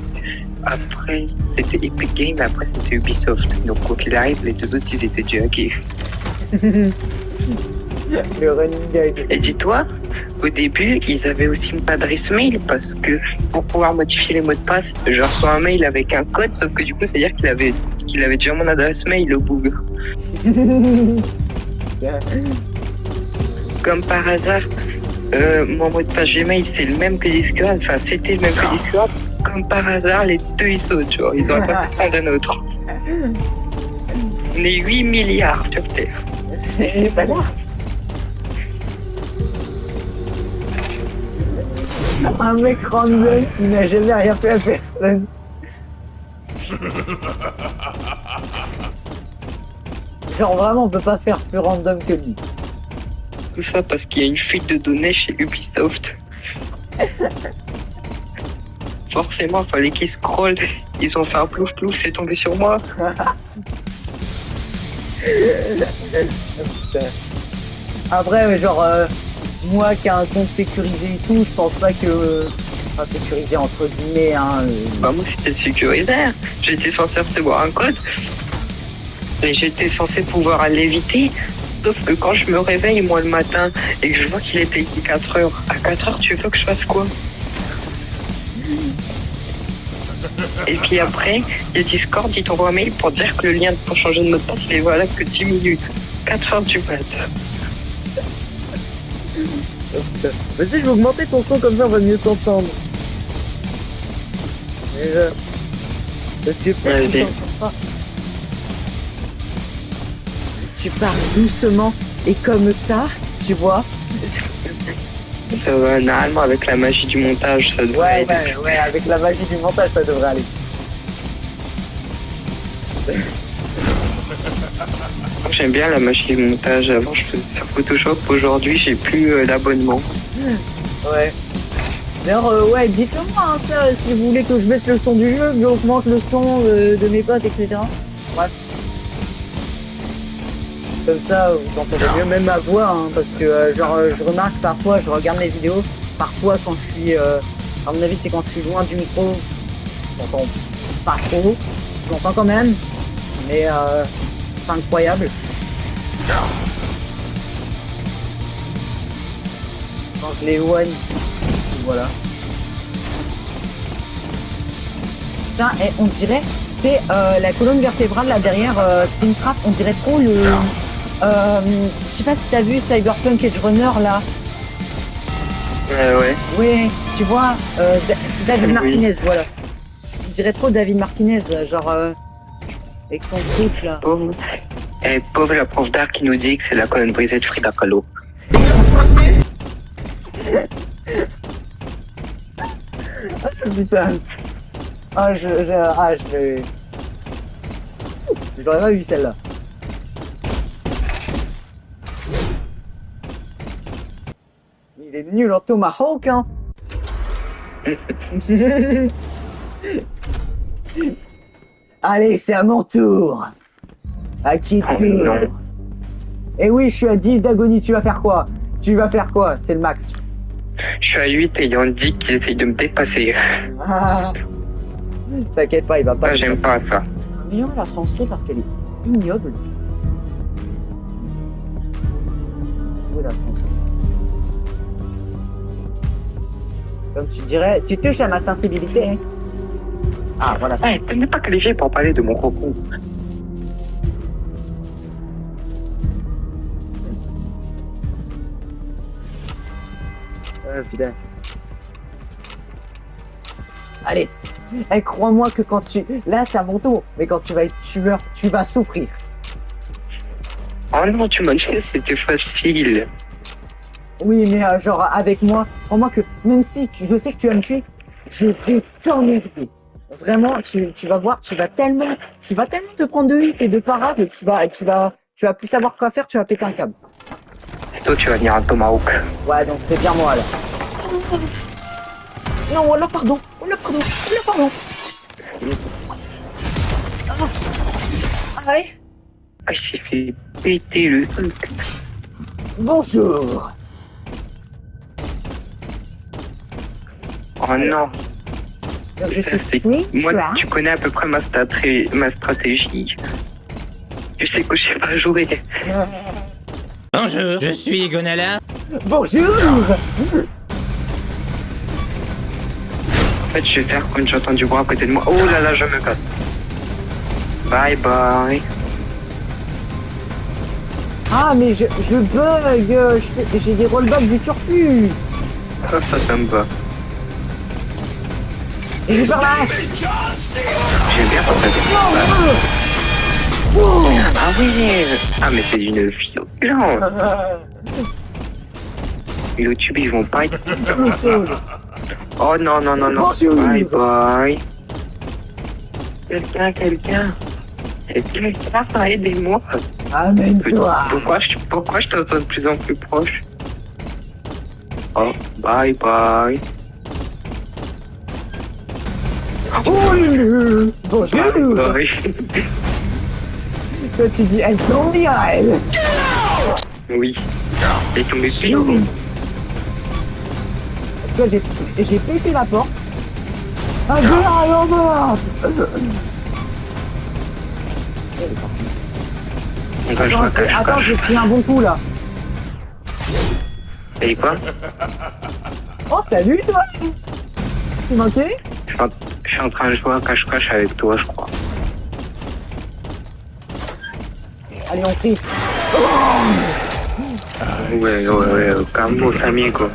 Après, c'était Epic Games. Après, c'était Ubisoft. Donc, quoi qu'il arrive, les deux autres, ils étaient déjà hackés. Le running gag. Et dis-toi, au début, ils avaient aussi une adresse mail parce que pour pouvoir modifier les mots de passe, je reçois un mail avec un code, sauf que du coup, c'est-à-dire qu'il avait déjà mon adresse mail, le boug. Comme par hasard, mon mot de passe Gmail, c'est le même que Discord. Enfin, c'était le même que Discord. Comme par hasard, les deux, ils sautent, genre. Ils auraient pas pu prendre un autre. On est 8 milliards sur Terre. Et c'est pas moi. Un mec random qui n'a jamais rien fait à personne. Genre vraiment, on peut pas faire plus random que lui. Tout ça parce qu'il y a une fuite de données chez Ubisoft. Forcément, il fallait qu'ils scrollent. Ils ont fait un plouf plouf, c'est tombé sur moi. Après, genre, moi qui ai un compte sécurisé et tout, je pense pas que... Enfin, sécurisé entre guillemets, hein. Bah, moi, c'était sécurisé. J'étais censé recevoir un code. Et j'étais censé pouvoir l'éviter. Sauf que quand je me réveille, moi, le matin, et que je vois qu'il était 4 heures, à 4 heures, tu veux que je fasse quoi? Et puis après, il y a Discord, il t'envoie un mail pour dire que le lien pour changer de mot de passe, il est valable que 10 minutes. 4 heures du mat. Vas-y, je vais augmenter ton son comme ça, on va mieux t'entendre. Déjà. Parce que peut-être que Vas-y. t'entends pas. Tu parles doucement et comme ça, tu vois. Ça va, normalement, avec la magie du montage, ça devrait aller. Ouais, avec la magie du montage, ça devrait aller. J'aime bien la magie du montage. Avant, je faisais sur Photoshop. Aujourd'hui, j'ai plus l'abonnement. Ouais. D'ailleurs, ouais, dites-le moi, hein, ça, si vous voulez que je baisse le son du jeu, que j'augmente le son de mes potes, etc. Bref. Comme ça, vous entendez mieux, même ma voix, hein, parce que, je remarque parfois, je regarde mes vidéos, parfois quand je suis, à mon avis, c'est quand je suis loin du micro, j'entends pas trop, je l'entends quand même, mais c'est pas incroyable. Quand je l'éloigne, voilà. Putain, et on dirait, tu sais, la colonne vertébrale là derrière Springtrap, on dirait trop le... je sais pas si t'as vu Cyberpunk Edge Runner là. Ouais. Ouais, tu vois, David Oui. Martinez, voilà. On dirait trop David Martinez, là, genre... avec son truc là. Pauvre. Et pauvre la prof d'art qui nous dit que c'est la colonne brisée de Frida Kahlo. Putain. J'aurais pas vu celle-là. Il est nul en Tomahawk, hein. Allez, c'est à mon tour. À qui Oh, tour? non. Eh oui, je suis à 10 d'agonie, tu vas faire quoi? Tu vas faire quoi? C'est le max. Je suis à 8 et il y en a 10 qui essayent de me dépasser. Ah. T'inquiète pas, il va pas. Ah, j'aime pas ça. Mais on l'a censée parce qu'elle est ignoble. Où est la censée? Comme tu dirais, tu touches à ma sensibilité. Hein. Ah, voilà ça. T'es même pas qualifié pour parler de mon coco. Putain. Allez. Eh, crois-moi que quand tu... Là, c'est à mon tour. Mais quand tu vas être tueur, tu vas souffrir. Oh non, tu m'as dit que c'était facile. Oui, mais genre, avec moi, crois-moi que même si je sais que tu vas me tuer, je vais t'emmerder. Vraiment, tu vas voir, tu vas tellement te prendre de hit et de parade, tu vas plus savoir quoi faire, tu vas péter un câble. C'est toi, tu vas venir à Tomahawk. Ouais, donc c'est bien moi, là. Non, oh là, pardon. Oh là, pardon. Oh là, pardon. Ah, ouais. Ah, il s'est fait péter le truc. Bonjour. Oh non. Donc, je suis C'est- free, Moi, là. tu connais à peu près ma stratégie. Tu sais que je sais pas jouer. Bonjour, je suis Gonala. Bonjour. En fait, je vais faire quand j'entends du bruit à côté de moi. Oh là là, je me casse. Bye bye. Ah, mais je bug. J'ai des rollbacks du turfu. Oh, ça me va. Et je par là. J'aime bien quand ça Oh. Ah oui. Ah, mais c'est d'une violence. YouTube, ils vont pas être... Je me sauve. Oh non, non, non, non. Bonjour. Bye bye. Quelqu'un. Aidez-moi. Amène-toi. Pourquoi je t'entends de plus en plus proche? Oh, bye bye. Oh, bonjour. Bye bye. Toi, tu dis, elle tombe bien, elle. Oui. Elle est tombée pile au bon. vois, j'ai pété la porte. Ah, viens, mort. Attends, j'ai pris un bon coup là. T'as dit quoi? Oh, salut toi. Tu manquais? Je suis en train de jouer à cache-cache avec toi, je crois. Allez, on crie. Ouais, calmos, amigo.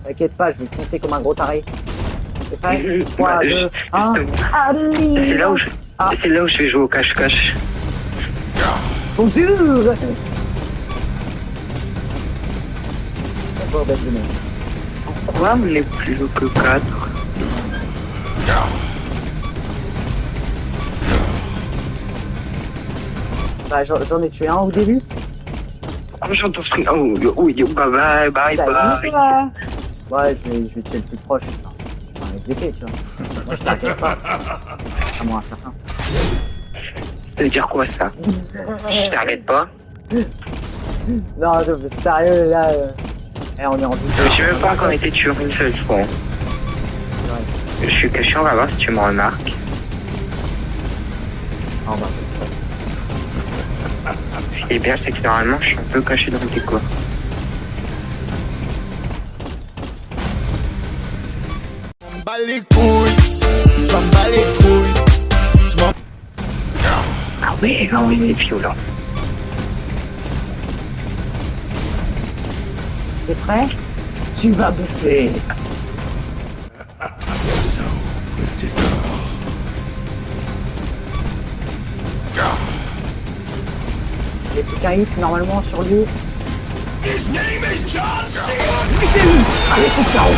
T'inquiète pas, je vais foncer comme un gros taré. C'est prêt? Bah, 3, 2, 1. justement, c'est là où je vais jouer au cache-cache. Bonjour. Bordel de merde. Pourquoi on est plus haut que 4? Bah, j'en ai tué un au début. Oh, j'entends ce truc. Oh, bye bye. Salut toi. Ouais, je vais tuer le plus proche. Enfin, avec l'épée, tu vois. Moi, je t'inquiète pas. À moins un certain. Ça veut dire quoi ça? Je t'arrête pas? Non, sérieux, là. On est en vie. Je sais même pas qu'on était tué une seule fois. Ouais. Je suis caché, on va voir si tu me remarques. Ah, on va faire ça. Ce qui est bien, c'est que normalement, je suis un peu caché dans le décor. Bats les couilles, j'en bats les couilles. Ah oui, c'est violent. T'es prêt? Tu vas bouffer. Il n'y a plus qu'un hit normalement sur lui. His name is John C. Je l'ai eu. Allez, c'est ciao.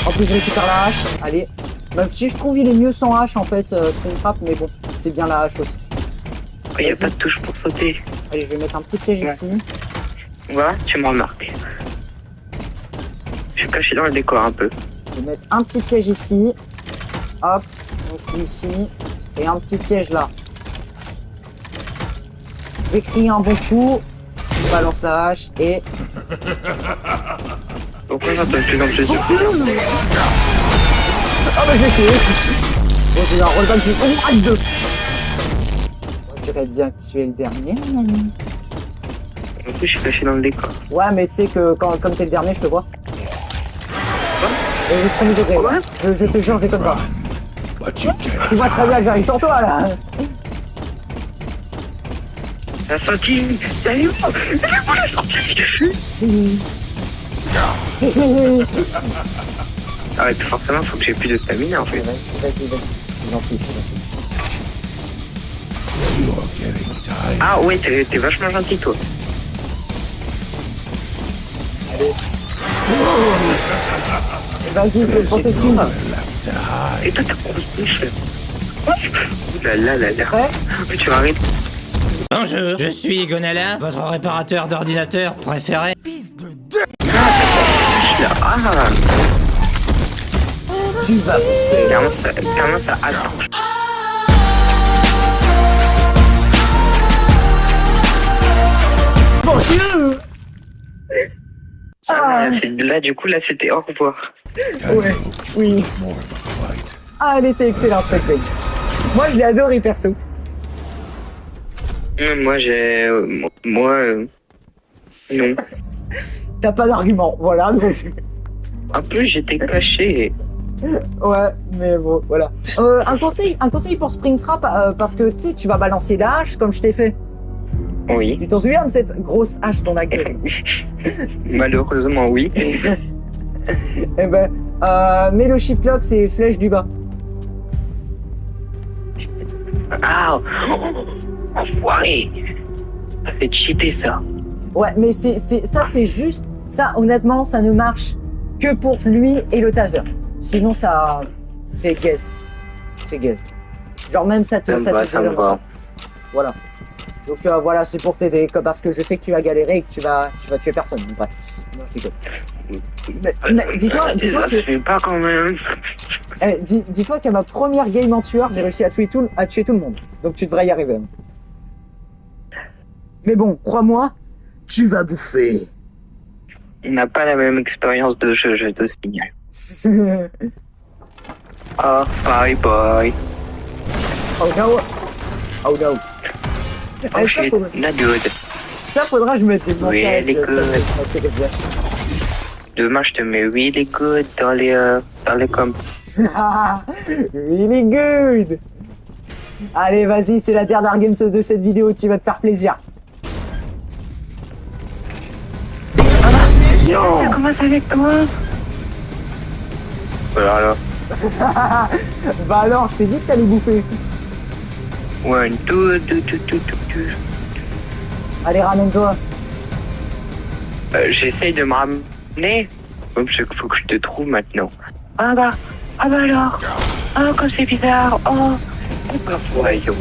En plus, je récupère la hache. Allez. Même si je trouve il est mieux sans hache en fait, Springtrap, mais bon, c'est bien la hache aussi. Il n'y a pas de touche pour sauter. Allez, je vais mettre un petit piège ici. On va voir si tu me remarques. Je suis caché dans le décor un peu. Je vais mettre un petit piège ici. Hop, on fout ici. Et un petit piège là. Je vais crier un bon coup. Je balance la hache et... Pourquoi j'entends de plus en plus de... Ah bah j'ai tué. Bon, j'ai eu un rollback du... Oh, 2. On dirait bien que tu es le dernier, mon ami. En plus, je suis caché dans le décor. Ouais, mais tu sais que comme t'es le dernier, je te vois. Et le premier degré, ouais. Je te jure, je déconne pas. Tu vois très bien que j'arrive sur toi, là. La sortie. Elle est où la sortie? Ah ouais, forcément, faut que j'ai plus de stamina en fait. Vas-y. C'est gentil, c'est gentil. Ah ouais, t'es vachement gentil toi. Allez. Vas-y, fais pour cette team. Et toi, t'as compris. Ouh là là. Ouais. Tu m'arrêtes. Bonjour, je suis Gonala, votre réparateur d'ordinateur préféré. Ah, Tu vas bouffer. Clairement ça attend. Bonjour. Là, du coup, c'était au revoir. Ouais, oui. Ah, elle était excellente, cette scène. Moi, je l'ai adoré, perso. Moi, non. T'as pas d'argument, voilà. En plus, j'étais caché. Ouais, mais bon, voilà. Un conseil pour Springtrap, parce que tu sais, tu vas balancer la hache comme je t'ai fait. Oui. Tu t'en souviens de cette grosse hache dans la gueule? Malheureusement, oui. Eh ben, mets le shift lock, c'est flèche du bas. Ah, enfoiré. Ça, c'est cheaté, ça. Ouais, mais ça, c'est juste. Ça, honnêtement, ça ne marche que pour lui et le taser. Sinon, ça. C'est gaze. C'est gaze. Genre, même ça te. Ça me va. Voilà. Donc, voilà, c'est pour t'aider. Parce que je sais que tu vas galérer et que tu vas tuer personne. Bref. Non, je rigole. Mais dis-toi. Ça se fait pas quand même. Dis-toi qu'à ma première game en tueur, j'ai réussi à tuer tout le monde. Donc, tu devrais y arriver. Mais bon, crois-moi, tu vas bouffer. On n'a pas la même expérience de jeu, je te signale. Oh, bye bye. Oh no. Oh no. Oh ça, shit, faudra... not good. ça, faudra que je mette des montages. Really good. C'est comme ça. Demain, je te mets really good dans les coms. Really good. Allez, vas-y, c'est la dernière game de cette vidéo, tu vas te faire plaisir. Ça commence avec toi. Voilà. Bah alors, je t'ai dit que t'allais bouffer. One, two, two, two, two, two, two. Allez, ramène-toi. J'essaye de me ramener. Faut que je te trouve maintenant. Ah bah alors. Oh, comme c'est bizarre. Oh, bah voyons.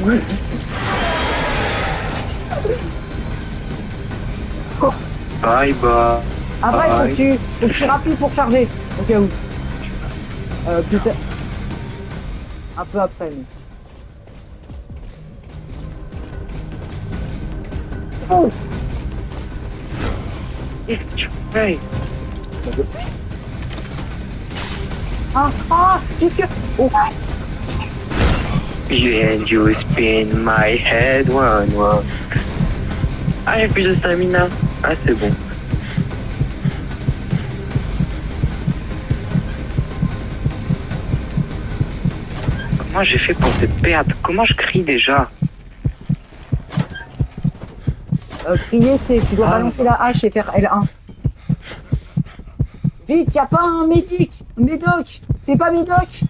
Bye bye. Après, faut que tu rappuies pour charger. Au cas où. Putain. Un peu après, mais. Oh! Qu'est-ce que tu fais? Je sais. Qu'est-ce que. What? And you spin my head one. Ah, j'ai plus de stamina. Ah, c'est bon. Comment j'ai fait pour te perdre? Comment je crie déjà? Crier, c'est. Tu dois balancer la hache et faire L1. Vite, y'a pas un médic! Médoc! T'es pas médoc?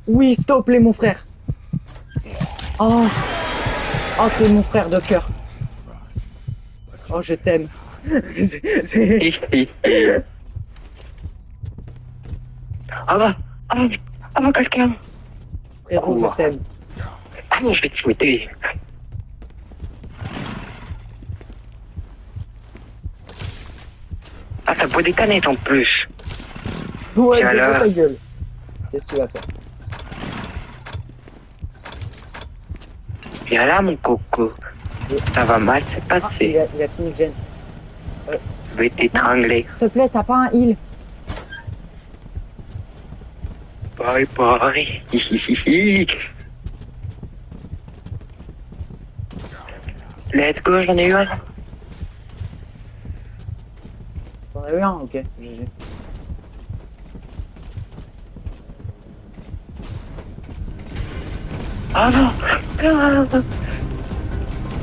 Oui, s'il te plaît, mon frère. Oh, t'es mon frère de cœur. Oh, je t'aime. Ah bah quelqu'un. Frérot, je t'aime. Comment je vais te fouetter? Ah, t'as boit des canettes en plus. Ouais, Tiens, là. ta gueule. Qu'est-ce que tu vas faire? Viens là, mon coco. Ça va mal se passer. Il a fini le gène. Je vais t'étrangler. S'il te plaît, t'as pas un heal? Bye bye. Let's go, j'en ai eu un. T'en as eu un? Ok, GG. Ah non.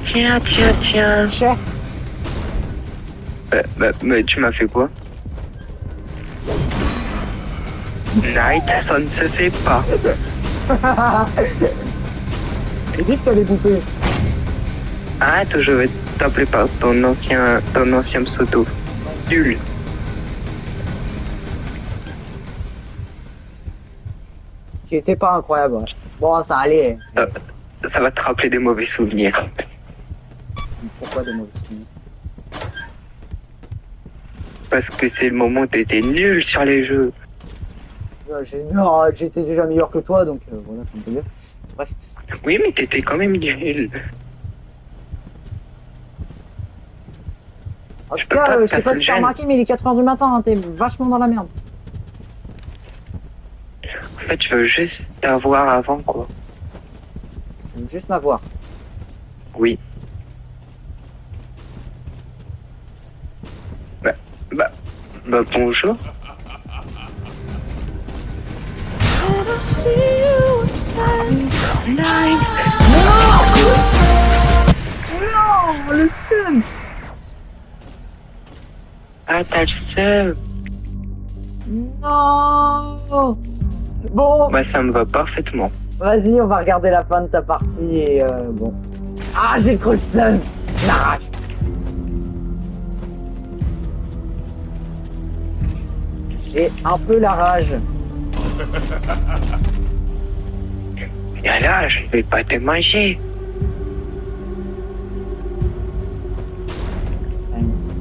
Tiens. Cher. Mais tu m'as fait quoi? Night, ça ne se fait pas. J'ai dit que t'allais bouffer. Arrête, je vais t'appeler par ton ancien pseudo. Nul. Qui était pas incroyable. Bon, ça allait. Ça va te rappeler des mauvais souvenirs. Pourquoi des mauvais souvenirs? Parce que c'est le moment où t'étais nul sur les jeux. Non, j'étais déjà meilleur que toi, donc voilà, on peut dire. Bref. Oui, mais t'étais quand même nul. En tout cas, je sais pas si t'as remarqué, mais il est 4h du matin, hein, t'es vachement dans la merde. En fait, je veux juste t'avoir avant, quoi. Tu veux juste m'avoir. Oui. Bah bonjour. Non, le seum. Ah, t'as le seum. Non. Bon, Bah ça me va parfaitement. vas-y, on va regarder la fin de ta partie et bon. Ah, j'ai trop le seum. La rage. J'ai un peu la rage. Et là, je vais pas te manger. Thanks.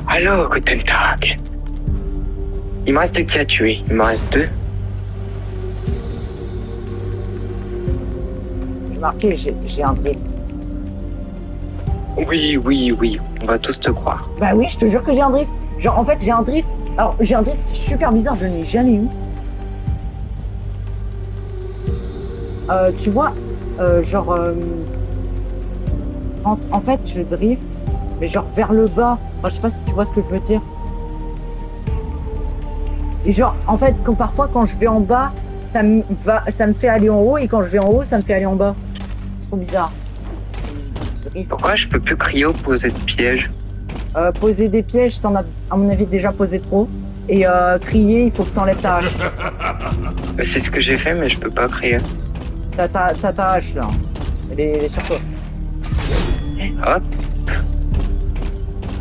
Allô, Guten Tag. Il me reste qui à tuer? Il me reste 2. marqué, j'ai un drift. Oui, oui, oui, on va tous te croire. Bah oui, je te jure que j'ai un drift. Genre, en fait, j'ai un drift. Alors, j'ai un drift super bizarre, je ne l'ai jamais eu. Tu vois, genre, quand en fait, je drift, mais genre vers le bas. Enfin, je sais pas si tu vois ce que je veux dire. Et genre, en fait, comme parfois, quand je vais en bas, ça me fait aller en haut, et quand je vais en haut, ça me fait aller en bas. C'est trop bizarre. Drift. Pourquoi je peux plus crier au poser de piège? Poser des pièges, t'en as, à mon avis, déjà posé trop. Et crier, il faut que t'enlèves ta hache. C'est ce que j'ai fait, mais je peux pas crier. T'as ta hache, là. Elle est sur toi. Hop.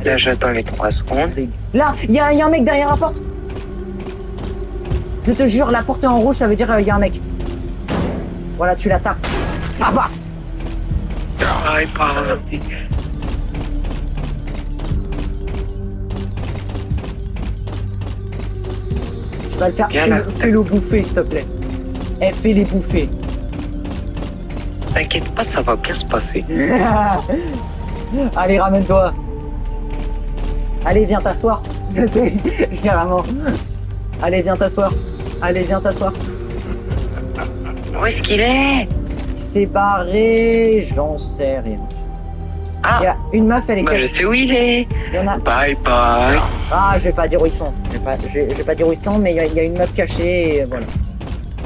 Là, j'attends les 3 secondes. Là, il y a un mec derrière la porte. Je te jure, la porte est en rouge, ça veut dire il y a un mec. Voilà, tu la tapes. Ça passe. Ah, pas. Tu vas le faire. Bien là. Fais-le bouffer, s'il te plaît. Eh, fais-les bouffer. T'inquiète pas, ça va bien se passer. Allez, ramène-toi. Allez, viens t'asseoir. Carrément. Allez, viens t'asseoir. Allez, viens t'asseoir. Où est-ce qu'il est? Il s'est barré, j'en sais rien. Ah, Il y a une meuf, elle est bah je cachée. sais où il est. Il y en a. Bye bye. Ah, je vais pas dire où ils sont. Je vais pas dire où ils sont, mais il y a une meuf cachée et voilà.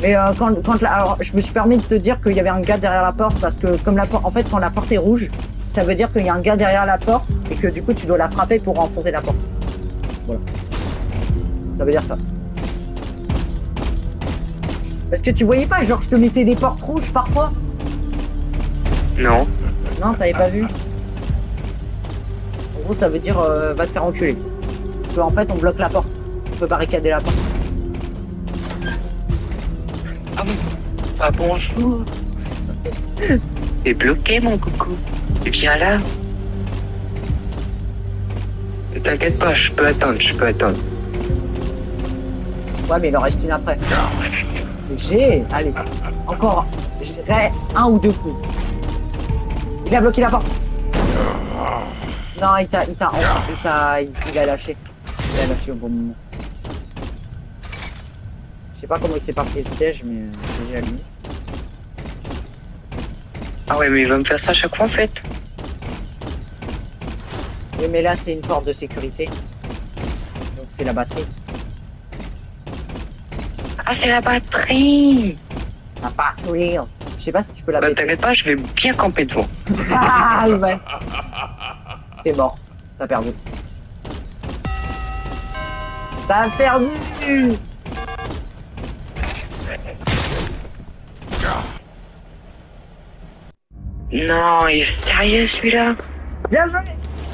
Mais alors, je me suis permis de te dire qu'il y avait un gars derrière la porte parce que comme la porte, en fait, quand la porte est rouge, ça veut dire qu'il y a un gars derrière la porte et que du coup, tu dois la frapper pour enfoncer la porte. Voilà. Ça veut dire ça. Parce que tu voyais pas, genre, je te mettais des portes rouges parfois. Non. Non, t'avais pas vu. En gros, ça veut dire va te faire enculer. Parce qu'en fait, on bloque la porte. On peut barricader la porte. Ah bon. Ah bonjour. T'es bloqué, mon coucou. Viens là. T'inquiète pas, je peux attendre, je peux attendre. Ouais, mais il en reste une après. J'ai. Allez. Encore. J'irai 1 ou 2 coups. Il a bloqué la porte. Non, il a lâché. Il a lâché au bon moment. Je sais pas comment il s'est pas pris le piège, mais c'est déjà lui. Ah ouais, mais il va me faire ça à chaque fois en fait. Oui, mais là, c'est une porte de sécurité. Donc, c'est la batterie. Ah, c'est la batterie. La batterie. Je sais pas si tu peux la Bah péter. t'inquiète pas, je vais bien camper devant. Ah, ouais. T'es mort. T'as perdu. T'as perdu. Non, il est sérieux celui-là. Bien joué.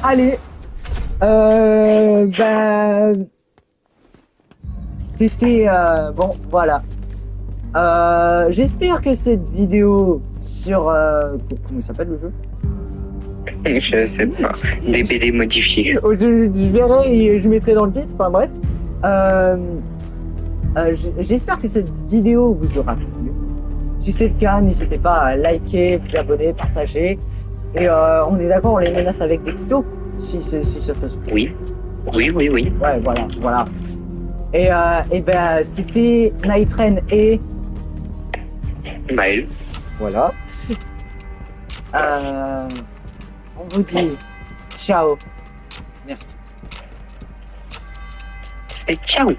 Allez. C'était bon, voilà. J'espère que cette vidéo sur comment il s'appelle le jeu? Je sais pas. Des BD modifiés. Je verrai et je mettrai dans le titre. Enfin bref. J'espère que cette vidéo vous aura plu. Si c'est le cas, n'hésitez pas à liker, vous abonner, partager. Et on est d'accord, on les menace avec des couteaux. Si ça peut se faire. Oui. Oui, oui, oui. Ouais, voilà. Et ben, c'était Night Rain et Maël. voilà. On vous dit ciao. Merci. C'est ciao.